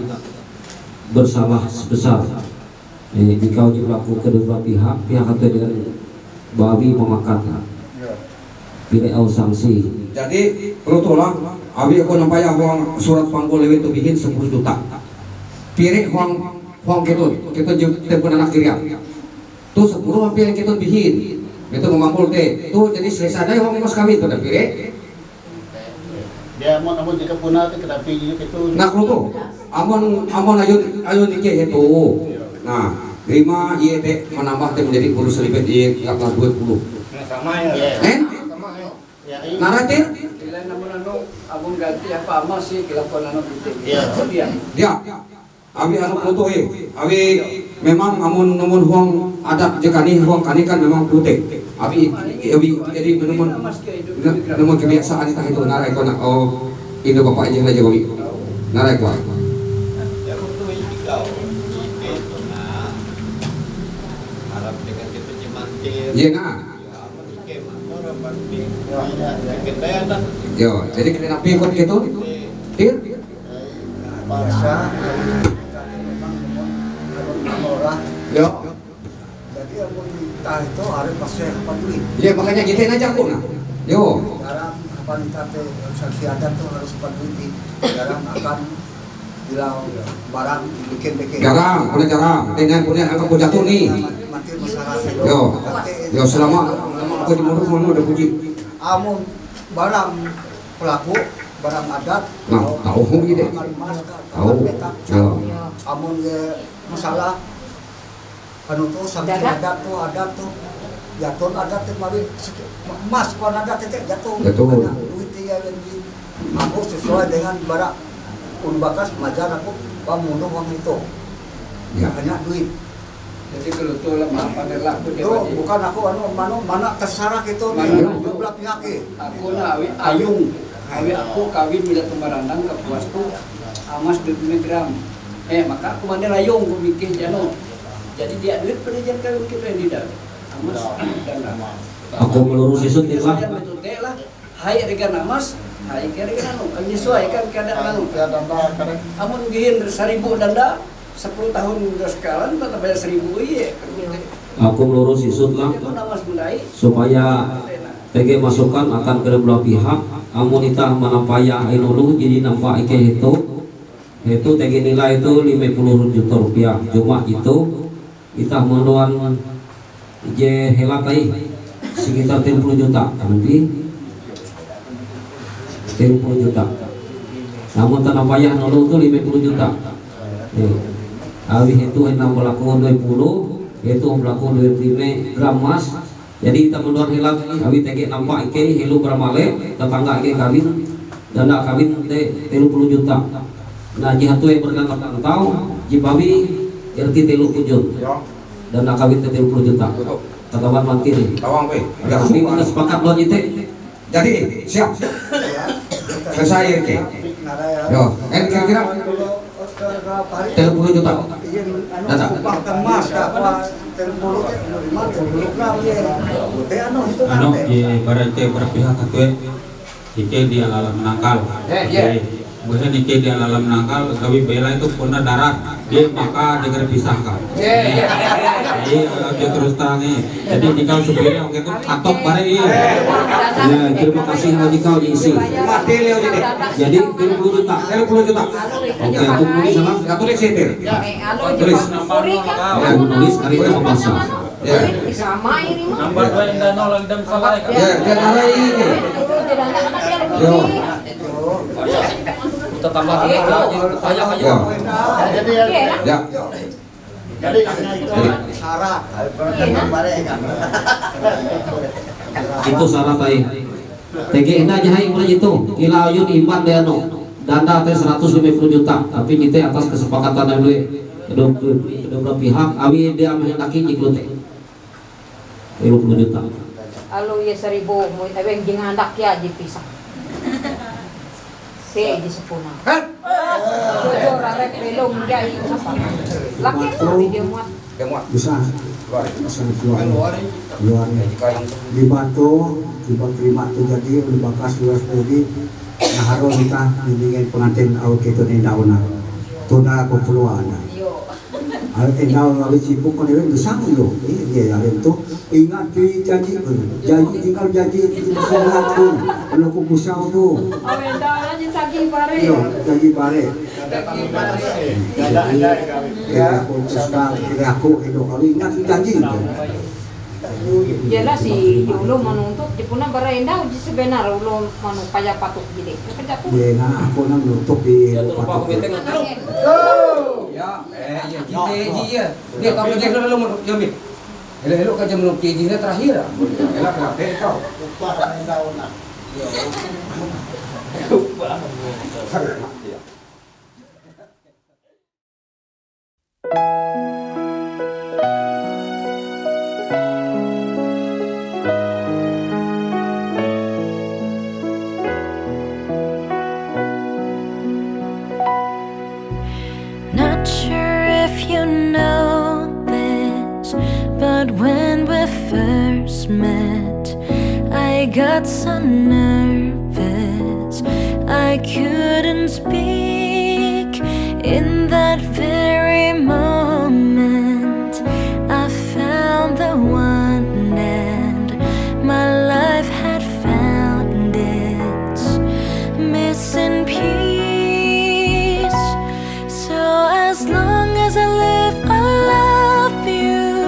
bersalah sebesar. Jika berlaku kedua pihak atau dengan babi memakan tidak sanksi. Jadi kalau tolak, abi aku nampak ya uang surat panggul lewat itu bikin 10 juta. Pirik uang kita telepon anak kiriam. Tuh 10 hampir kita bikin. Itu mengampul teh. Tuh jadi selesai deh uang mas kami itu dah pirik. Dia amun jika punah teh kenapa itu. Nah kalau tuh, amon ayun dikit itu. Nah, 5 iya teh menambah teh menjadi 10 selipet iya 20. Sama ya. Sama ya. Naratir? Nilai namun abang ganti apa amas sih kilakuan bikin. Iya. Dia. Abi anu foto abi memang amun huang adat jekani huang kani kan memang putih. Abi jadi nemun kebiasaan itu narai ko na ini bapak aja aja abi. Narai ko. Iya nah. Yo, jadi kena napi ikut gitu. Tir. Bahasa Yo. jadi yang mau kita itu harus masih apa dulu. Ya makanya gitain aja aku nah. Yo. Sekarang apa kita sanksi adat tuh harus seperti sekarang akan bilang barang bikin. Jarang, punya angkat jatuh nih. Mati masyarakat. Yo selama aku di mulut mana udah puji. Amun barang pelaku barang adat. Nah, tahu gitu. Tahu. Yo. Amun masalah anu tuh sanksi adat tuh jatuh adat tuh mari emas kon adat teh jatuh. Duit dia yang di aku sesuai dengan barang bakas majan aku pamunduh uang itu. Ya hanya duit. Jadi kalau tuh lah apa laku dia. Bukan aku mana terserah gitu nih belah pihak. Aku na ayung. Aku kawin bila tumbarandang ke puasku amas 2 gram. Maka aku mana layung aku bikin jano. Jadi dia duit pada jangan kawin kita yang tidak. Amas dan Aku melurus isut nih lah. Hai dengan amas, hai kira-kira menyesuaikan keadaan amun gihin 1.000 danda 10 tahun udah sekarang tetap bayar 1.000 iya. Aku melurus isut lah supaya TG masukan akan ke belah pihak. Amun itah manampaya inulu jadi nampak ike itu TG nilai itu 50 juta rupiah. Cuma itu itah menuan je helakai sekitar 30 juta nanti 30 juta. Namun tanah payah nolu itu 50 juta. Habis itu enam berlaku 20, itu berlaku 25 gram emas. Jadi kita mendoan hilang, habis tege nampak ike hilu beramale, tetangga ike kawin, dan nak kawin 30 juta. Nah jihatu yang berdangkat tahu, jibabi erti 30 juta, dan nak kawin 30 juta. Katakan mati nih. Tawang pe. Kami kita sepakat loh itu. Jadi siap. Selesai ke. Yo, kira-kira 30 juta. Ibaratnya berpihak ke ike dia lalam nakal. Bukan ike dia lalam nakal, kami bela itu punah darah dia maka dengan pisahkan. Jadi dia terus tangi. Jadi jika supirnya orang itu atok bare ini. Ya, terima kasih Haji kau diisi. Mati leo jadi. Jadi 30 juta. 30 juta. Oke, aku tulis sama. Ya tulis setir. Tulis. Ya, tulis hari ini membahas. Ya. Sama ini mah. Nampak lain dan nol dan salah. Ya, jangan hari ini. Yo. Kita tambah lagi aja. Ya. Jadi Ya. Jadi itu syarat kan. Itu syarat ay. TG enda aja hai mulai itu. Kila ayun iman deh dana teh 150 juta. Tapi kita atas kesepakatan yang kedua pihak awi dia menghendaki jiklu teh 50 juta. Alo ya 1,000 mo yang gingandak ya dipisah. Si di sepuna. Jojo rarek belum dia itu apa? Laki video muat. Bisa keluar dibantu tiba terima terjadi lebakas luas lagi nah harus kita bimbingan pengantin awak itu ni dauna tuna keperluan awak endau awak sibuk kan dia besar yo dia yang itu ingat janji tinggal janji itu masalah tu kalau aku musau tu Awenda aja tagi pare. yo janji bare ya aku sekarang aku itu kalau ingat janji Jela si ulo manuntut di puna barenda uji sebenar ulo manu kaya patuk gede. Kerja tuh. ya nah aku nak nutup di patok Ya, ya kita dia. Dia kalau dia dulu menurut Jamil. Elok kerja menurut dia terakhir. Elok kenapa kau? upah yang daun nak. Not sure if you know this, but when we first met, I got so nervous I couldn't speak. In that very moment, I found the one, and my life had found its missing piece. So as long as I live, I love you.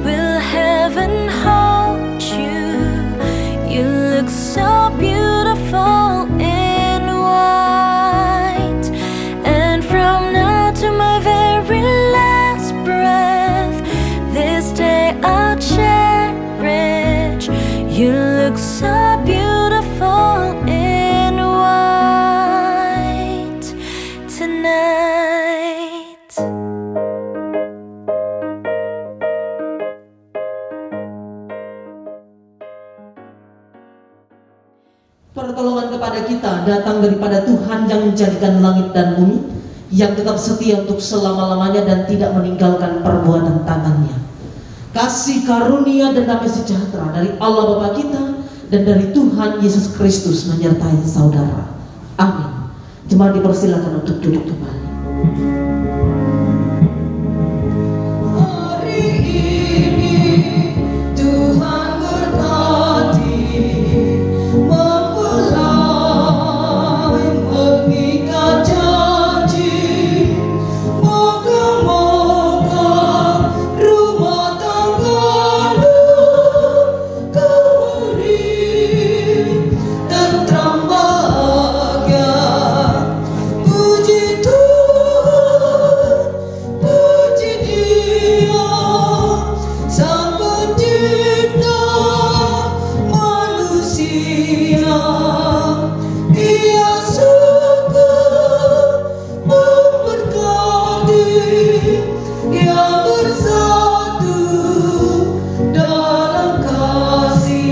Will heaven hold you? You look so beautiful in white. And from now to my very last breath, this day I'll cherish. You look so beautiful in white tonight. Pertolongan kepada kita datang daripada Tuhan yang menjadikan langit dan bumi, yang tetap setia untuk selama-lamanya dan tidak meninggalkan perbuatan tangannya. Kasih karunia dan damai sejahtera dari Allah Bapa kita dan dari Tuhan Yesus Kristus menyertai saudara. Amin. Jemaat dipersilakan untuk duduk kembali. Hari ini Tuhan berkati memulai mengikat janji. Moga-moga rumah tanggamu kembali tentram bahagia. Puji Tuhan, puji Dia, Sang Pencipta manusia. Dia suka memberkati yang bersatu dalam kasih.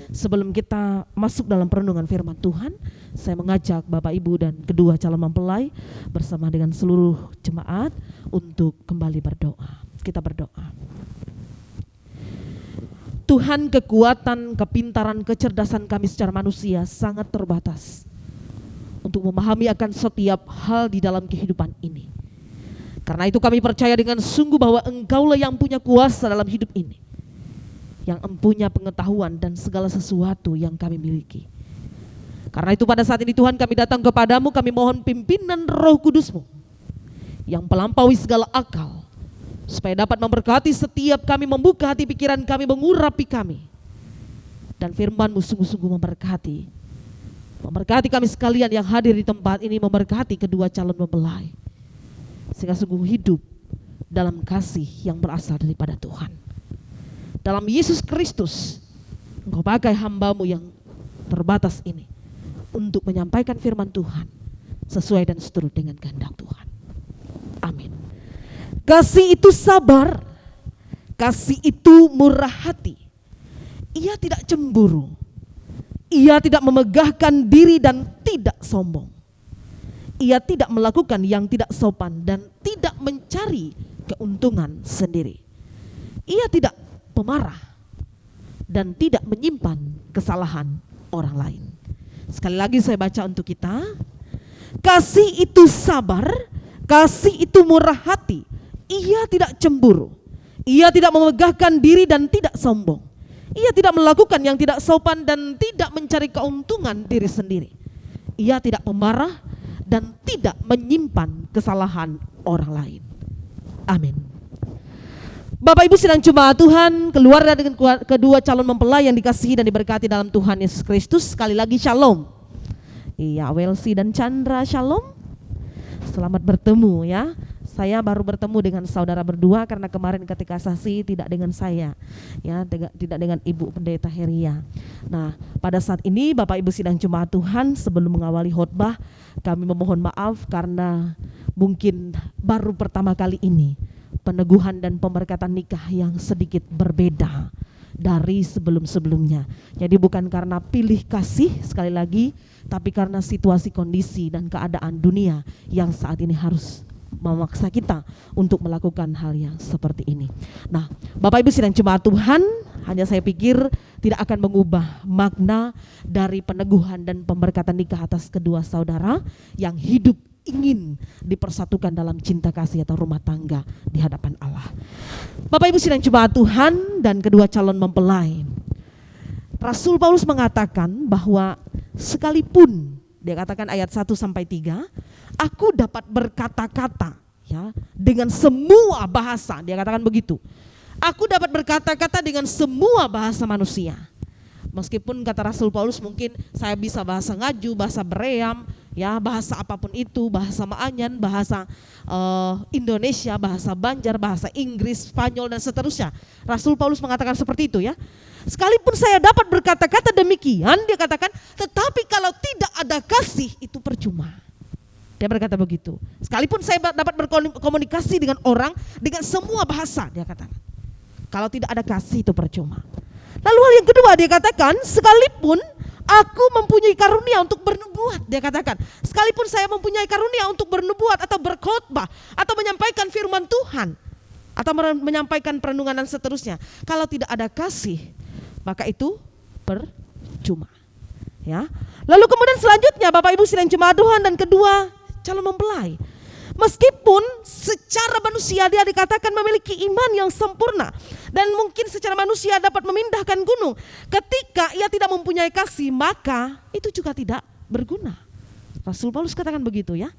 Sebelum kita masuk dalam perenungan firman Tuhan, saya mengajak Bapak Ibu dan kedua calon mempelai bersama dengan seluruh jemaat untuk kembali berdoa. Kita berdoa. Tuhan, kekuatan, kepintaran, kecerdasan kami secara manusia sangat terbatas untuk memahami akan setiap hal di dalam kehidupan ini. Karena itu kami percaya dengan sungguh bahwa Engkaulah yang punya kuasa dalam hidup ini, yang empunya pengetahuan dan segala sesuatu yang kami miliki. Karena itu pada saat ini Tuhan, kami datang kepadamu, kami mohon pimpinan Roh Kudus-Mu yang melampaui segala akal, supaya dapat memberkati setiap kami, membuka hati pikiran kami, mengurapi kami. Dan firman-Mu sungguh-sungguh memberkati Memberkati kami sekalian yang hadir di tempat ini, memberkati kedua calon mempelai, sehingga sungguh hidup dalam kasih yang berasal daripada Tuhan. Dalam Yesus Kristus, Engkau pakai hamba-Mu yang terbatas ini untuk menyampaikan firman Tuhan sesuai dan seturut dengan kehendak Tuhan. Amin. Kasih itu sabar, kasih itu murah hati. Ia tidak cemburu, ia tidak memegahkan diri dan tidak sombong. Ia tidak melakukan yang tidak sopan dan tidak mencari keuntungan sendiri. Ia tidak pemarah dan tidak menyimpan kesalahan orang lain. Sekali lagi saya baca untuk kita. Kasih itu sabar, kasih itu murah hati. Ia tidak cemburu, ia tidak memegahkan diri dan tidak sombong. Ia tidak melakukan yang tidak sopan dan tidak mencari keuntungan diri sendiri. Ia tidak pemarah dan tidak menyimpan kesalahan orang lain. Amin. Bapak Ibu sidang jemaat Tuhan, keluarga dengan kedua calon mempelai yang dikasihi dan diberkati dalam Tuhan Yesus Kristus, sekali lagi shalom. Iya, Welsi dan Chandra shalom. Selamat bertemu ya. Saya baru bertemu dengan saudara berdua karena kemarin ketika saksi tidak dengan saya, ya, tidak dengan Ibu Pendeta Heria. Nah, pada saat ini Bapak Ibu sidang jemaat Tuhan, sebelum mengawali khotbah, kami memohon maaf karena mungkin baru pertama kali ini peneguhan dan pemberkatan nikah yang sedikit berbeda dari sebelum-sebelumnya. Jadi bukan karena pilih kasih sekali lagi, tapi karena situasi kondisi dan keadaan dunia yang saat ini harus memaksa kita untuk melakukan hal yang seperti ini. Nah, Bapak Ibu sidang jemaat Tuhan, hanya saya pikir tidak akan mengubah makna dari peneguhan dan pemberkatan nikah atas kedua saudara yang hidup ingin dipersatukan dalam cinta kasih atau rumah tangga di hadapan Allah. Bapak Ibu sidang jemaat Tuhan dan kedua calon mempelai, Rasul Paulus mengatakan bahwa sekalipun, dia katakan ayat 1-3, aku dapat berkata-kata ya dengan semua bahasa, dia katakan begitu. Aku dapat berkata-kata dengan semua bahasa manusia. Meskipun kata Rasul Paulus mungkin saya bisa bahasa Ngaju, bahasa Beream, ya bahasa apapun itu, bahasa Maanyan, bahasa Indonesia, bahasa Banjar, bahasa Inggris, Spanyol dan seterusnya. Rasul Paulus mengatakan seperti itu ya. Sekalipun saya dapat berkata-kata demikian, dia katakan, tetapi kalau tidak ada kasih itu percuma. Dia berkata begitu. Sekalipun saya dapat berkomunikasi dengan orang dengan semua bahasa, dia katakan, kalau tidak ada kasih itu percuma. Lalu hal yang kedua dia katakan, sekalipun aku mempunyai karunia untuk bernubuat, dia katakan, sekalipun saya mempunyai karunia untuk bernubuat atau berkhotbah atau menyampaikan firman Tuhan atau menyampaikan perenungan dan seterusnya, kalau tidak ada kasih maka itu percuma. Ya. Lalu kemudian selanjutnya Bapak Ibu sidang jemaat Tuhan dan kedua calon mempelai, meskipun secara manusia dia dikatakan memiliki iman yang sempurna dan mungkin secara manusia dapat memindahkan gunung, ketika ia tidak mempunyai kasih maka itu juga tidak berguna. Rasul Paulus katakan begitu ya.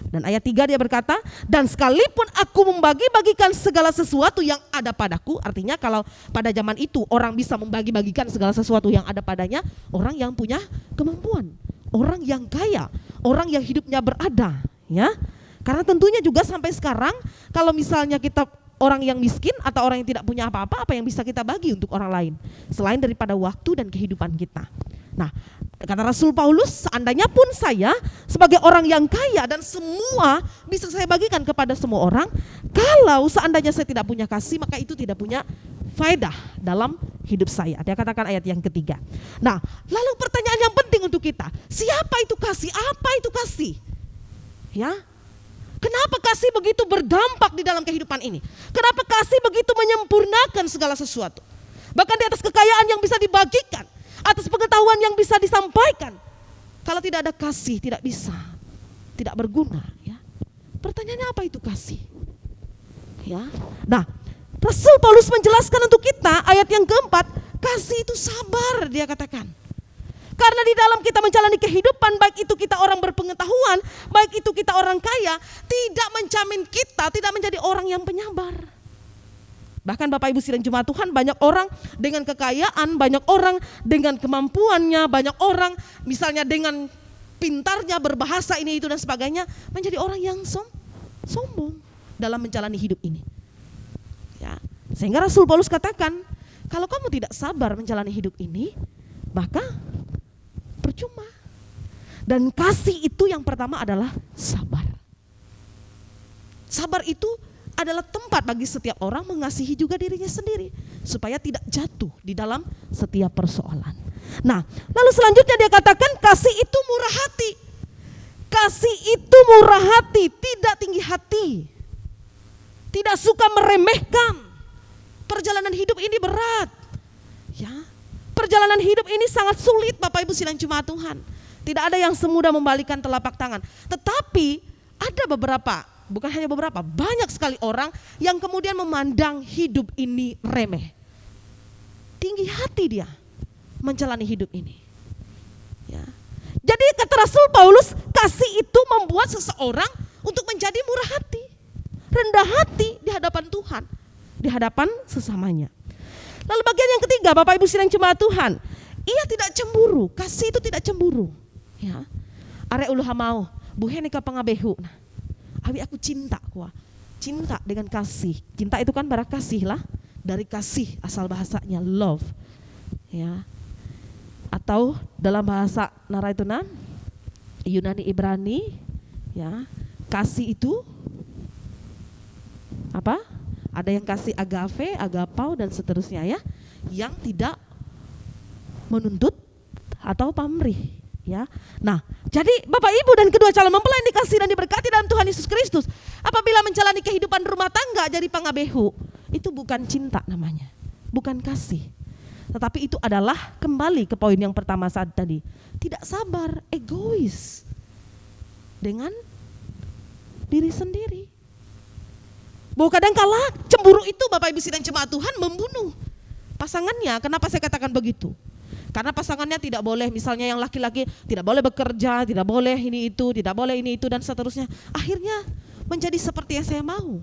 Dan ayat 3 dia berkata, dan sekalipun aku membagi-bagikan segala sesuatu yang ada padaku, artinya kalau pada zaman itu orang bisa membagi-bagikan segala sesuatu yang ada padanya, orang yang punya kemampuan, orang yang kaya, orang yang hidupnya berada, ya. Karena tentunya juga sampai sekarang kalau misalnya kita orang yang miskin atau orang yang tidak punya apa-apa, apa yang bisa kita bagi untuk orang lain selain daripada waktu dan kehidupan kita. Nah, kata Rasul Paulus, seandainya pun saya sebagai orang yang kaya dan semua bisa saya bagikan kepada semua orang, kalau seandainya saya tidak punya kasih, maka itu tidak punya faedah dalam hidup saya. Dia katakan ayat yang ketiga. Nah, lalu pertanyaan yang penting untuk kita, siapa itu kasih? Apa itu kasih? Ya, kenapa kasih begitu berdampak di dalam kehidupan ini? Kenapa kasih begitu menyempurnakan segala sesuatu? Bahkan di atas kekayaan yang bisa dibagikan, atas pengetahuan yang bisa disampaikan. Kalau tidak ada kasih, tidak bisa, tidak berguna. Ya. Pertanyaannya apa itu kasih? Ya. Nah, Rasul Paulus menjelaskan untuk kita ayat yang keempat, kasih itu sabar, dia katakan. Karena di dalam kita menjalani kehidupan, baik itu kita orang berpengetahuan, baik itu kita orang kaya, tidak menjamin kita tidak menjadi orang yang penyabar. Bahkan Bapak Ibu sidang jemaat Tuhan, banyak orang dengan kekayaan, banyak orang dengan kemampuannya, banyak orang misalnya dengan pintarnya berbahasa ini itu dan sebagainya, menjadi orang yang sombong dalam menjalani hidup ini. Ya, sehingga Rasul Paulus katakan, kalau kamu tidak sabar menjalani hidup ini, maka percuma. Dan kasih itu yang pertama adalah sabar. Sabar itu adalah tempat bagi setiap orang mengasihi juga dirinya sendiri, supaya tidak jatuh di dalam setiap persoalan. Nah, lalu selanjutnya dia katakan kasih itu murah hati. Kasih itu murah hati, tidak tinggi hati. Tidak suka meremehkan. Perjalanan hidup ini berat. Ya. Perjalanan hidup ini sangat sulit Bapak Ibu sidang jemaat Tuhan. Tidak ada yang semudah membalikan telapak tangan. Tetapi ada beberapa, bukan hanya beberapa, banyak sekali orang yang kemudian memandang hidup ini remeh. Tinggi hati dia menjalani hidup ini. Ya. Jadi kata Rasul Paulus, kasih itu membuat seseorang untuk menjadi murah hati, rendah hati di hadapan Tuhan, di hadapan sesamanya. Lalu bagian yang ketiga, Bapak Ibu sidang jemaat Tuhan, ia tidak cemburu. Kasih itu tidak cemburu. Ya, are ulu hamau, buhen ka pangabehu. Nah, abi aku cinta kuah, cinta dengan kasih. Cinta itu kan bara kasih lah, dari kasih asal bahasanya love. Ya, atau dalam bahasa Narayana, Yunani Ibrani, ya, kasih itu apa? Ada yang kasih agave, agapau dan seterusnya ya, yang tidak menuntut atau pamrih. Ya, nah, jadi Bapak Ibu dan kedua calon mempelai yang dikasihi dan diberkati dalam Tuhan Yesus Kristus, apabila menjalani kehidupan rumah tangga jadi pangabehu, itu bukan cinta namanya, bukan kasih, tetapi itu adalah kembali ke poin yang pertama saat tadi, tidak sabar, egois dengan diri sendiri. Bahwa kadang-kala cemburu itu Bapak Ibu sidang jemaat Tuhan membunuh pasangannya. Kenapa saya katakan begitu? Karena pasangannya tidak boleh, misalnya yang laki-laki tidak boleh bekerja, tidak boleh ini itu, tidak boleh ini itu dan seterusnya. Akhirnya menjadi seperti yang saya mau.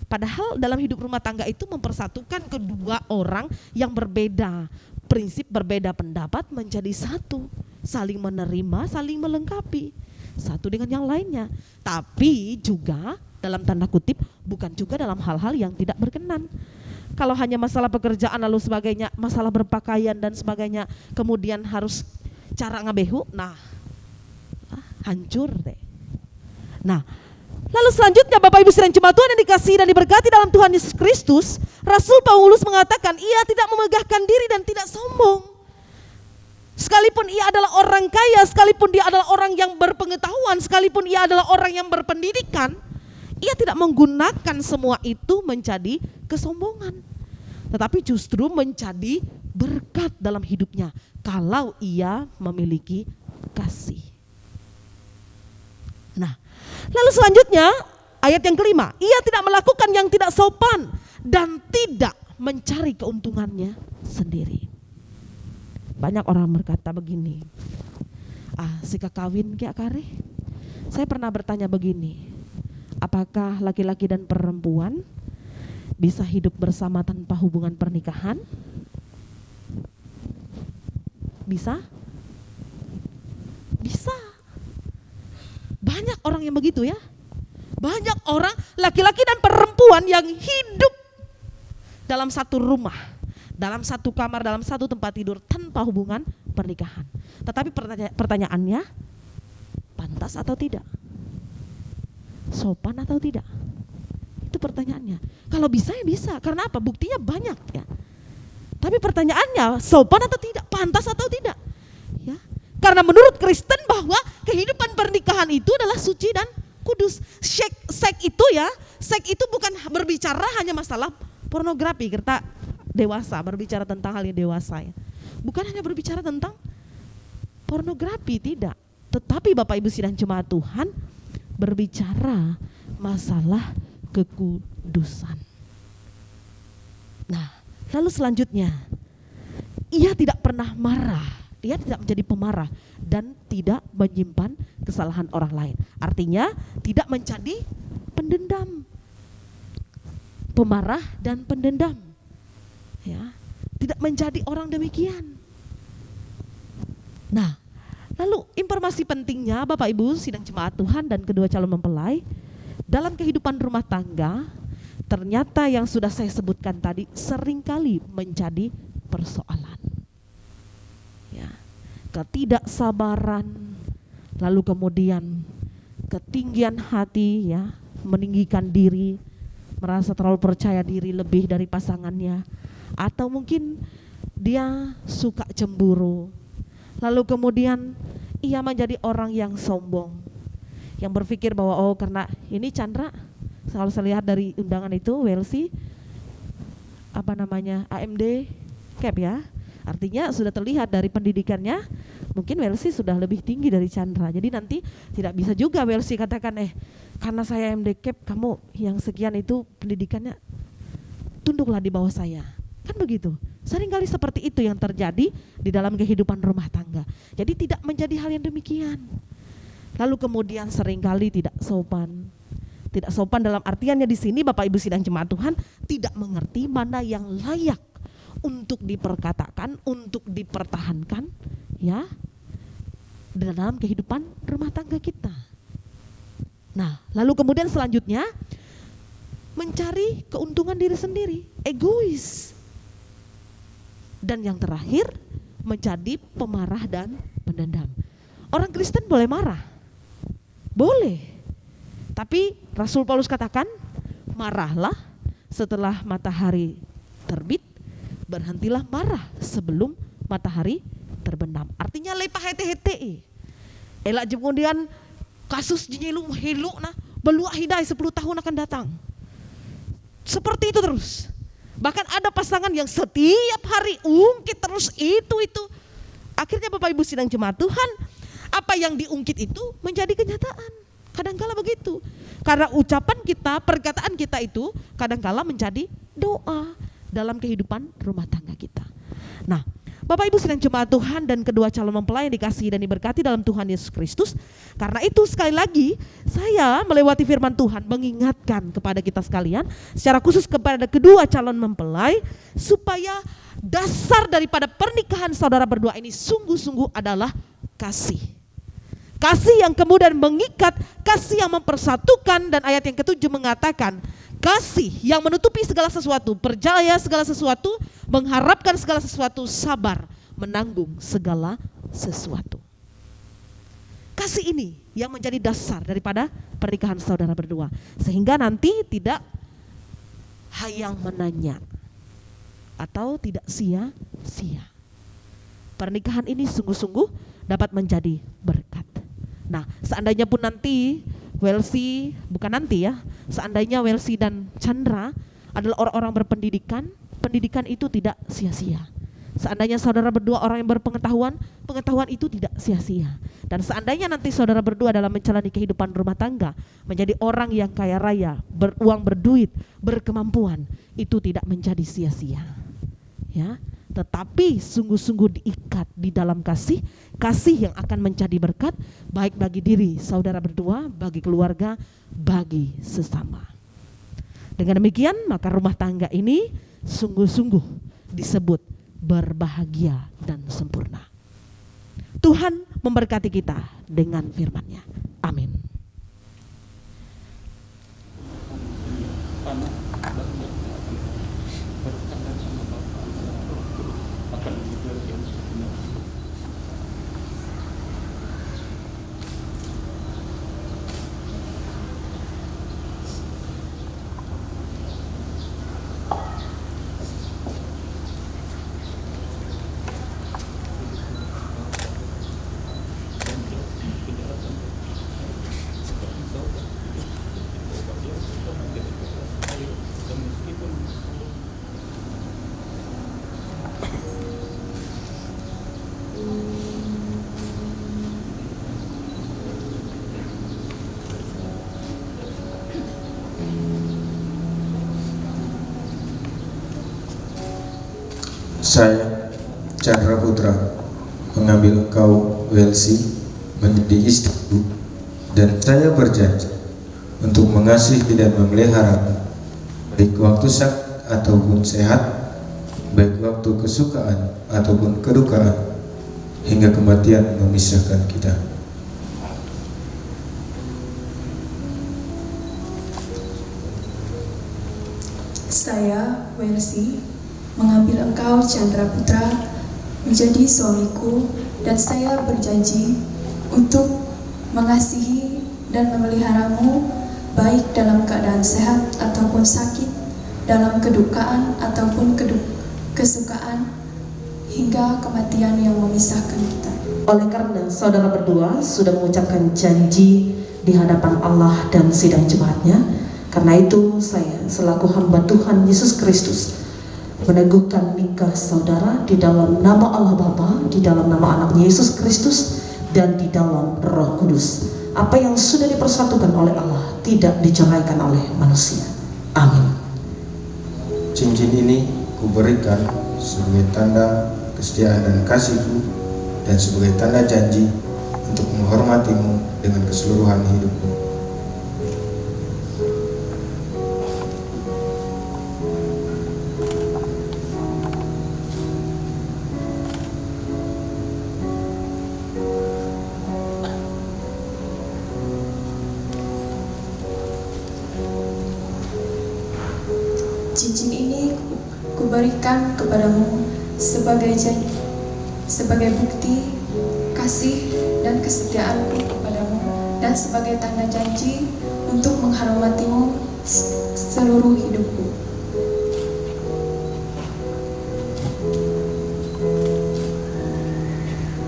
Padahal dalam hidup rumah tangga itu mempersatukan kedua orang yang berbeda prinsip, berbeda pendapat menjadi satu, saling menerima, saling melengkapi satu dengan yang lainnya. Tapi juga dalam tanda kutip bukan juga dalam hal-hal yang tidak berkenan. Kalau hanya masalah pekerjaan lalu sebagainya, masalah berpakaian dan sebagainya, kemudian harus cara ngabehu, nah hancur deh. Nah, lalu selanjutnya Bapak Ibu sidang jemaat Tuhan yang dikasihi dan diberkati dalam Tuhan Yesus Kristus, Rasul Paulus mengatakan ia tidak memegahkan diri dan tidak sombong. Sekalipun ia adalah orang kaya, sekalipun dia adalah orang yang berpengetahuan, sekalipun ia adalah orang yang berpendidikan, ia tidak menggunakan semua itu menjadi kesombongan, tetapi justru menjadi berkat dalam hidupnya kalau ia memiliki kasih. Nah, lalu selanjutnya ayat yang kelima, ia tidak melakukan yang tidak sopan dan tidak mencari keuntungannya sendiri. Banyak orang berkata begini, si kakawin kia kare. Saya pernah bertanya begini, apakah laki-laki dan perempuan bisa hidup bersama tanpa hubungan pernikahan? Bisa? Bisa. Banyak orang yang begitu ya. Banyak orang laki-laki dan perempuan yang hidup dalam satu rumah, dalam satu kamar, dalam satu tempat tidur tanpa hubungan pernikahan. Tetapi pertanyaannya, pantas atau tidak? Sopan atau tidak? Itu pertanyaannya. Kalau bisa ya bisa, karena apa? Buktinya banyak ya. Tapi pertanyaannya, sopan atau tidak? Pantas atau tidak? Ya. Karena menurut Kristen bahwa kehidupan pernikahan itu adalah suci dan kudus. Seks itu bukan berbicara hanya masalah pornografi, kita dewasa, berbicara tentang hal yang dewasa ya. Bukan hanya berbicara tentang pornografi, tidak. Tetapi Bapak Ibu sidang jemaat Tuhan, berbicara masalah kekudusan. Nah, lalu selanjutnya, ia tidak pernah marah, ia tidak menjadi pemarah dan tidak menyimpan kesalahan orang lain. Artinya tidak menjadi pendendam. pemarah dan pendendam. Ya, tidak menjadi orang demikian. Nah, lalu informasi pentingnya Bapak Ibu sidang jemaat Tuhan dan kedua calon mempelai dalam kehidupan rumah tangga, ternyata yang sudah saya sebutkan tadi seringkali menjadi persoalan. Ya, ketidaksabaran, lalu kemudian ketinggian hati, ya, meninggikan diri, merasa terlalu percaya diri lebih dari pasangannya, atau mungkin dia suka cemburu, lalu kemudian ia menjadi orang yang sombong, yang berpikir bahwa oh karena ini Chandra, kalau saya lihat dari undangan itu WLC AMD CAP ya, artinya sudah terlihat dari pendidikannya mungkin WLC sudah lebih tinggi dari Chandra. Jadi nanti tidak bisa juga WLC katakan karena saya AMD CAP kamu yang sekian itu pendidikannya tunduklah di bawah saya. Kan begitu. Seringkali seperti itu yang terjadi di dalam kehidupan rumah tangga. Jadi tidak menjadi hal yang demikian. Lalu kemudian seringkali tidak sopan. Tidak sopan dalam artiannya di sini Bapak Ibu sidang jemaat Tuhan tidak mengerti mana yang layak untuk diperkatakan, untuk dipertahankan, ya, dalam kehidupan rumah tangga kita. Nah, lalu kemudian selanjutnya mencari keuntungan diri sendiri, egois. Dan yang terakhir menjadi pemarah dan pendendam. Orang Kristen boleh marah, boleh. Tapi Rasul Paulus katakan, marahlah setelah matahari terbit, berhentilah marah sebelum matahari terbenam. Artinya lepah hete-hete. Elak kemudian kasus jinyilu helu nah beluak hidai 10 tahun akan datang. Seperti itu terus. Bahkan ada pasangan yang setiap hari ungkit terus itu. Akhirnya Bapak Ibu sidang jemaat Tuhan, apa yang diungkit itu menjadi kenyataan. Kadangkala begitu. Karena ucapan kita, perkataan kita itu kadangkala menjadi doa dalam kehidupan rumah tangga kita. Nah, Bapak Ibu sidang jemaat Tuhan dan kedua calon mempelai yang dikasihi dan diberkati dalam Tuhan Yesus Kristus. Karena itu sekali lagi saya melewati firman Tuhan mengingatkan kepada kita sekalian, secara khusus kepada kedua calon mempelai, supaya dasar daripada pernikahan saudara berdua ini sungguh-sungguh adalah kasih. Kasih yang kemudian mengikat, kasih yang mempersatukan, dan ayat yang ke-7 mengatakan kasih yang menutupi segala sesuatu, percaya segala sesuatu, mengharapkan segala sesuatu, sabar, menanggung segala sesuatu. Kasih ini yang menjadi dasar daripada pernikahan saudara berdua. Sehingga nanti tidak hayang menanya atau tidak sia-sia. Pernikahan ini sungguh-sungguh dapat menjadi berkat. Nah, seandainya pun nanti Welsi, bukan nanti ya, seandainya Welsi dan Chandra adalah orang-orang berpendidikan, pendidikan itu tidak sia-sia. Seandainya saudara berdua orang yang berpengetahuan, pengetahuan itu tidak sia-sia. Dan seandainya nanti saudara berdua dalam menjalani kehidupan rumah tangga menjadi orang yang kaya raya, beruang, berduit, berkemampuan, itu tidak menjadi sia-sia. Ya, tetapi sungguh-sungguh diikat di dalam kasih, kasih yang akan menjadi berkat baik bagi diri saudara berdua, bagi keluarga, bagi sesama. Dengan demikian maka rumah tangga ini sungguh-sungguh disebut berbahagia dan sempurna. Tuhan memberkati kita dengan firman-Nya. Amin. Saya, Chandra Putra, mengambil engkau, Welsi, menjadi istriku, dan saya berjanji untuk mengasihi dan memelihara baik waktu sakit ataupun sehat, baik waktu kesukaan ataupun kedukaan, hingga kematian memisahkan kita. Saya, Welsi, mengambil engkau Chandra Putra menjadi suamiku, dan saya berjanji untuk mengasihi dan memeliharamu baik dalam keadaan sehat ataupun sakit, dalam kedukaan ataupun kesukaan, hingga kematian yang memisahkan kita. Oleh karena saudara berdua sudah mengucapkan janji di hadapan Allah dan sidang Jumatnya, karena itu saya selaku hamba Tuhan Yesus Kristus meneguhkan nikah saudara di dalam nama Allah Bapa, di dalam nama anaknya Yesus Kristus, dan di dalam Roh Kudus. Apa yang sudah dipersatukan oleh Allah tidak diceraikan oleh manusia. Amin. Cincin ini kuberikan sebagai tanda kesetiaan dan kasihku, dan sebagai tanda janji untuk menghormatimu dengan keseluruhan hidupku. Cincin ini kuberikan kepadamu sebagai bukti kasih dan kesetiaanku kepadamu, dan sebagai tanda janji untuk menghormatimu seluruh hidupku.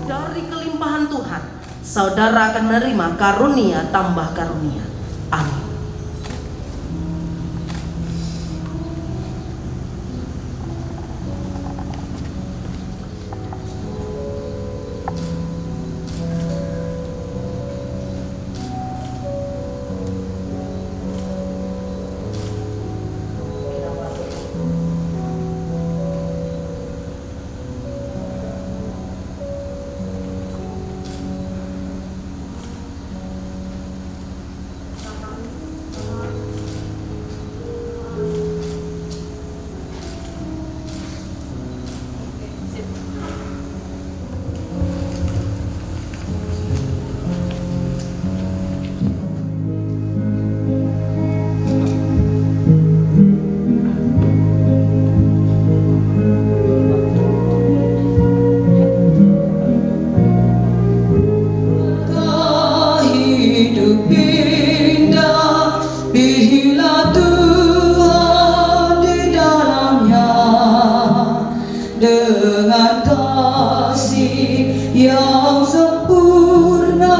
Dari kelimpahan Tuhan, saudara akan menerima karunia tambah karunia. Amin. dengan kasih yang sempurna,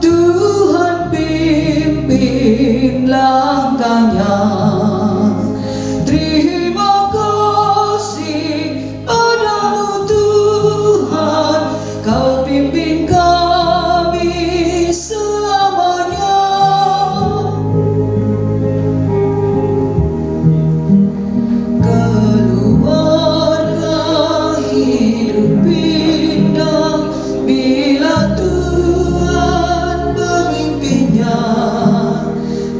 Tuhan pimpin langkahnya. Terima kasih padamu Tuhan, Kau pimpin kami selamanya. Keluarga hidup indah bila Tuhan memimpinnya,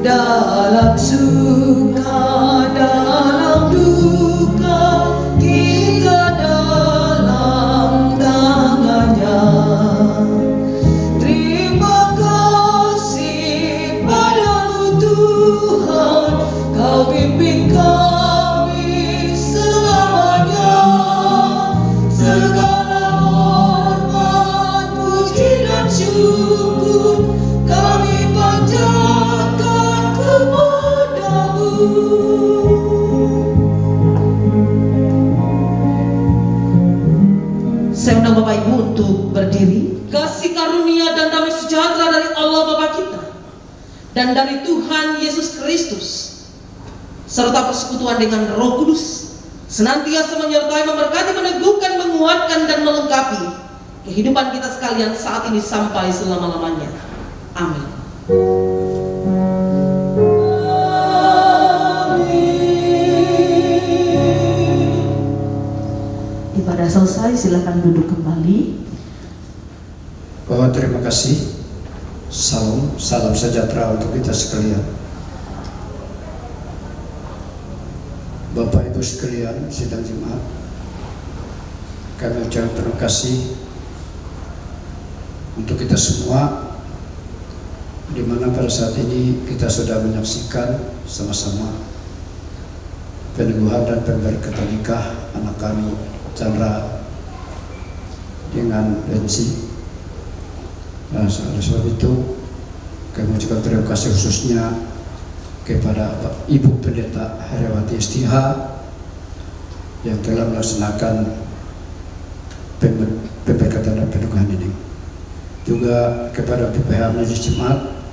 dalam suka dalam duka kita dalam tangannya. Terima kasih padamu Tuhan, Kau pimpin kami selamanya. Segala hormat, puji dan syukur kami panjatkan kepadamu. Saya undang Bapak Ibu untuk berdiri. Kasih karunia dan damai sejahtera dari Allah Bapa kita dan dari Tuhan Yesus Kristus serta persekutuan dengan Roh Kudus senantiasa menyertai, memberkati, meneguhkan, menguatkan dan melengkapi kehidupan kita sekalian saat ini sampai selama-lamanya. Amin. Ibadah selesai, silakan duduk kembali. Bapak terima kasih. Salam sejahtera untuk kita sekalian. Ibu sekalian sidang Jumat, kami ucapkan terima kasih untuk kita semua, di mana pada saat ini kita sudah menyaksikan sama-sama peneguhan dan pemberkatan nikah anak kami Chandra dengan Rensi. Nah, oleh sebab itu kami mengucapkan terima kasih khususnya kepada Ibu Pendeta Heriawati Istiha yang telah melaksanakan pemberkatan dan peneguhan ini. Juga kepada PPH Majelis Jemaat,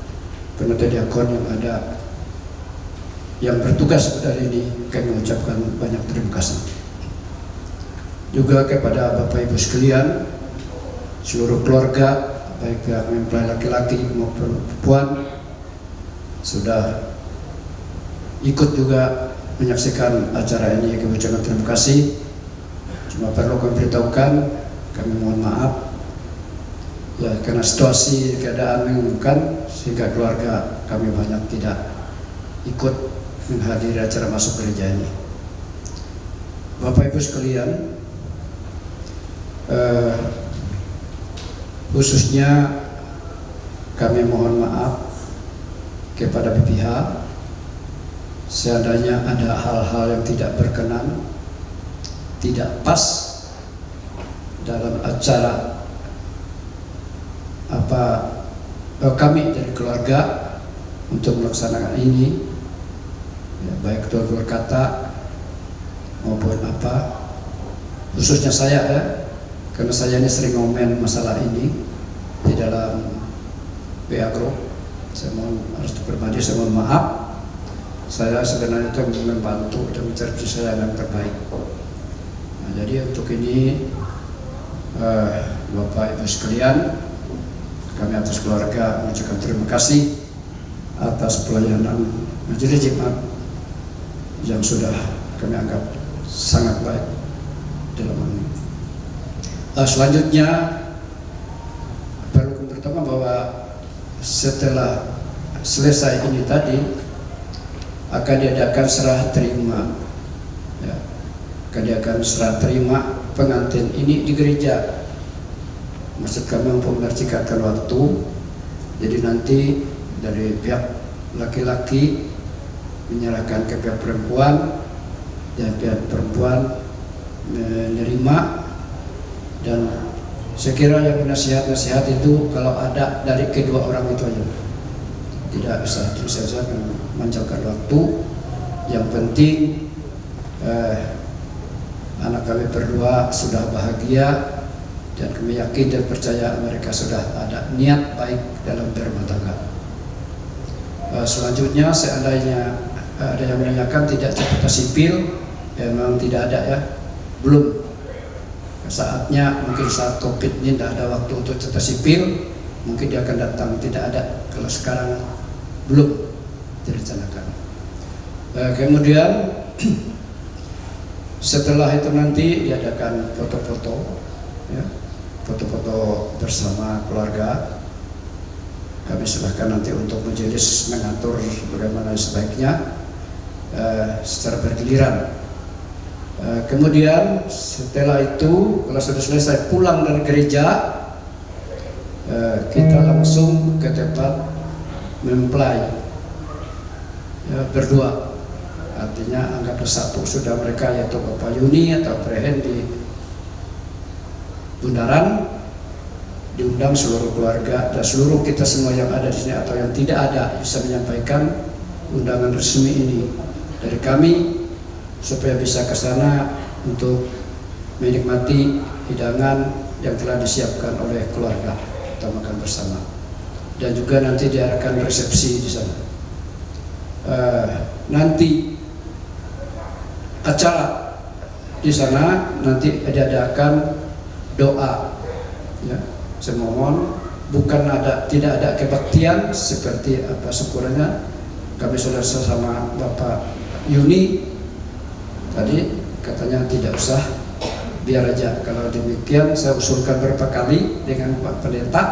pendeta diakon yang ada yang bertugas pada hari ini, kami mengucapkan banyak terima kasih. Juga kepada Bapak Ibu sekalian, seluruh keluarga, baik pihak mempelai laki-laki maupun perempuan, sudah ikut juga menyaksikan acara ini. Kami ucapkan terima kasih. Cuma perlu kami beritahukan, kami mohon maaf ya, karena situasi keadaan menginginkan sehingga keluarga kami banyak tidak ikut menghadiri acara masuk gereja ini. Bapak Ibu sekalian, khususnya kami mohon maaf kepada PPH seandainya ada hal-hal yang tidak berkenan, tidak pas dalam acara kami dari keluarga untuk melaksanakan ini, ya, baik tutur kata maupun khususnya saya ya, karena saya ini sering ngomen masalah ini di dalam WA Group. Saya mohon harus pribadi, saya mohon maaf. Saya sebenarnya itu membantu dan mencari saya yang terbaik. Nah, jadi untuk ini Bapak Ibu sekalian, kami atas keluarga mengucapkan terima kasih atas pelayanan Majelis Jemaat yang sudah kami anggap sangat baik dalam ini. Selanjutnya perlu kami beritahu bahwa setelah selesai ini tadi akan diadakan serah terima, ya, akan diadakan serah terima pengantin ini di gereja. Maksud kami untuk memercikatkan waktu, jadi nanti dari pihak laki-laki menyerahkan ke pihak perempuan dan pihak perempuan menerima, dan sekira yang nasihat-nasihat itu kalau ada dari kedua orang itu aja, tidak usah terus saja memanjangkan waktu. Yang penting anak kami berdua sudah bahagia dan kami yakin dan percaya mereka sudah ada niat baik dalam berumah tangga. Selanjutnya seandainya ada yang menanyakan tidak cerita sipil, memang tidak ada ya, belum saatnya, mungkin saat COVID ini tidak ada waktu untuk cerita sipil, mungkin dia akan datang, tidak ada kalau sekarang belum direncanakan. Kemudian setelah itu nanti diadakan foto-foto, ya, foto-foto bersama keluarga. Kami serahkan nanti untuk majelis mengatur bagaimana sebaiknya secara bergiliran. Kemudian setelah itu kalau sudah selesai pulang dari gereja, kita langsung ke tempat mempelai berdua. Artinya anggaplah satu sudah mereka, yaitu Bapak Yuni atau Prehen di Bundaran, diundang seluruh keluarga dan seluruh kita semua yang ada di sini atau yang tidak ada bisa menyampaikan undangan resmi ini dari kami supaya bisa ke sana untuk menikmati hidangan yang telah disiapkan oleh keluarga, kita makan bersama, dan juga nanti diadakan resepsi di sana. Nanti acara di sana nanti diadakan doa, ya. Saya mohon tidak ada kebaktian seperti apa syukurannya kami sudah sama Bapak Yuni tadi katanya tidak usah, biar aja. Kalau demikian saya usulkan beberapa kali dengan Pak Pendeta,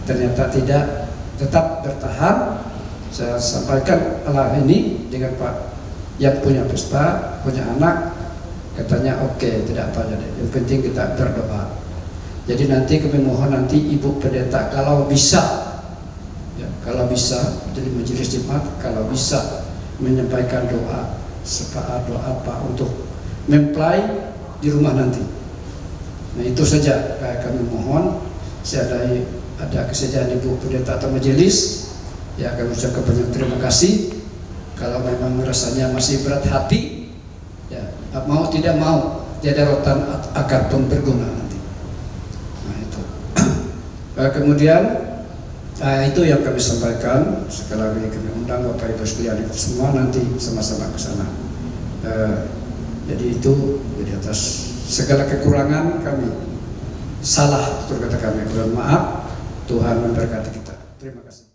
ternyata tidak, tetap bertahan. Saya sampaikan ini dengan Pak yang punya pesta, punya anak, Katanya oke, tidak apa jadi. Yang penting kita berdoa. Jadi nanti kami mohon nanti Ibu Pendeta kalau bisa, ya, kalau bisa jadi majelis jemaat kalau bisa menyampaikan doa, doa apa untuk mempelai di rumah nanti. Nah itu saja kami mohon. Saya ada kesediaan Ibu Pendeta atau majelis, ya kami ucapkan banyak terima kasih. Kalau memang rasanya masih berat hati, ya mau tidak mau tiada rotan akar pun berguna nanti. Nah itu. Kemudian itu yang kami sampaikan. Sekali lagi kami undang Bapak Ibu sekalian itu semua nanti sama-sama ke sana. Jadi itu di atas segala kekurangan kami salah, betul kata kami, mohon maaf. Tuhan memberkati kita. Terima kasih.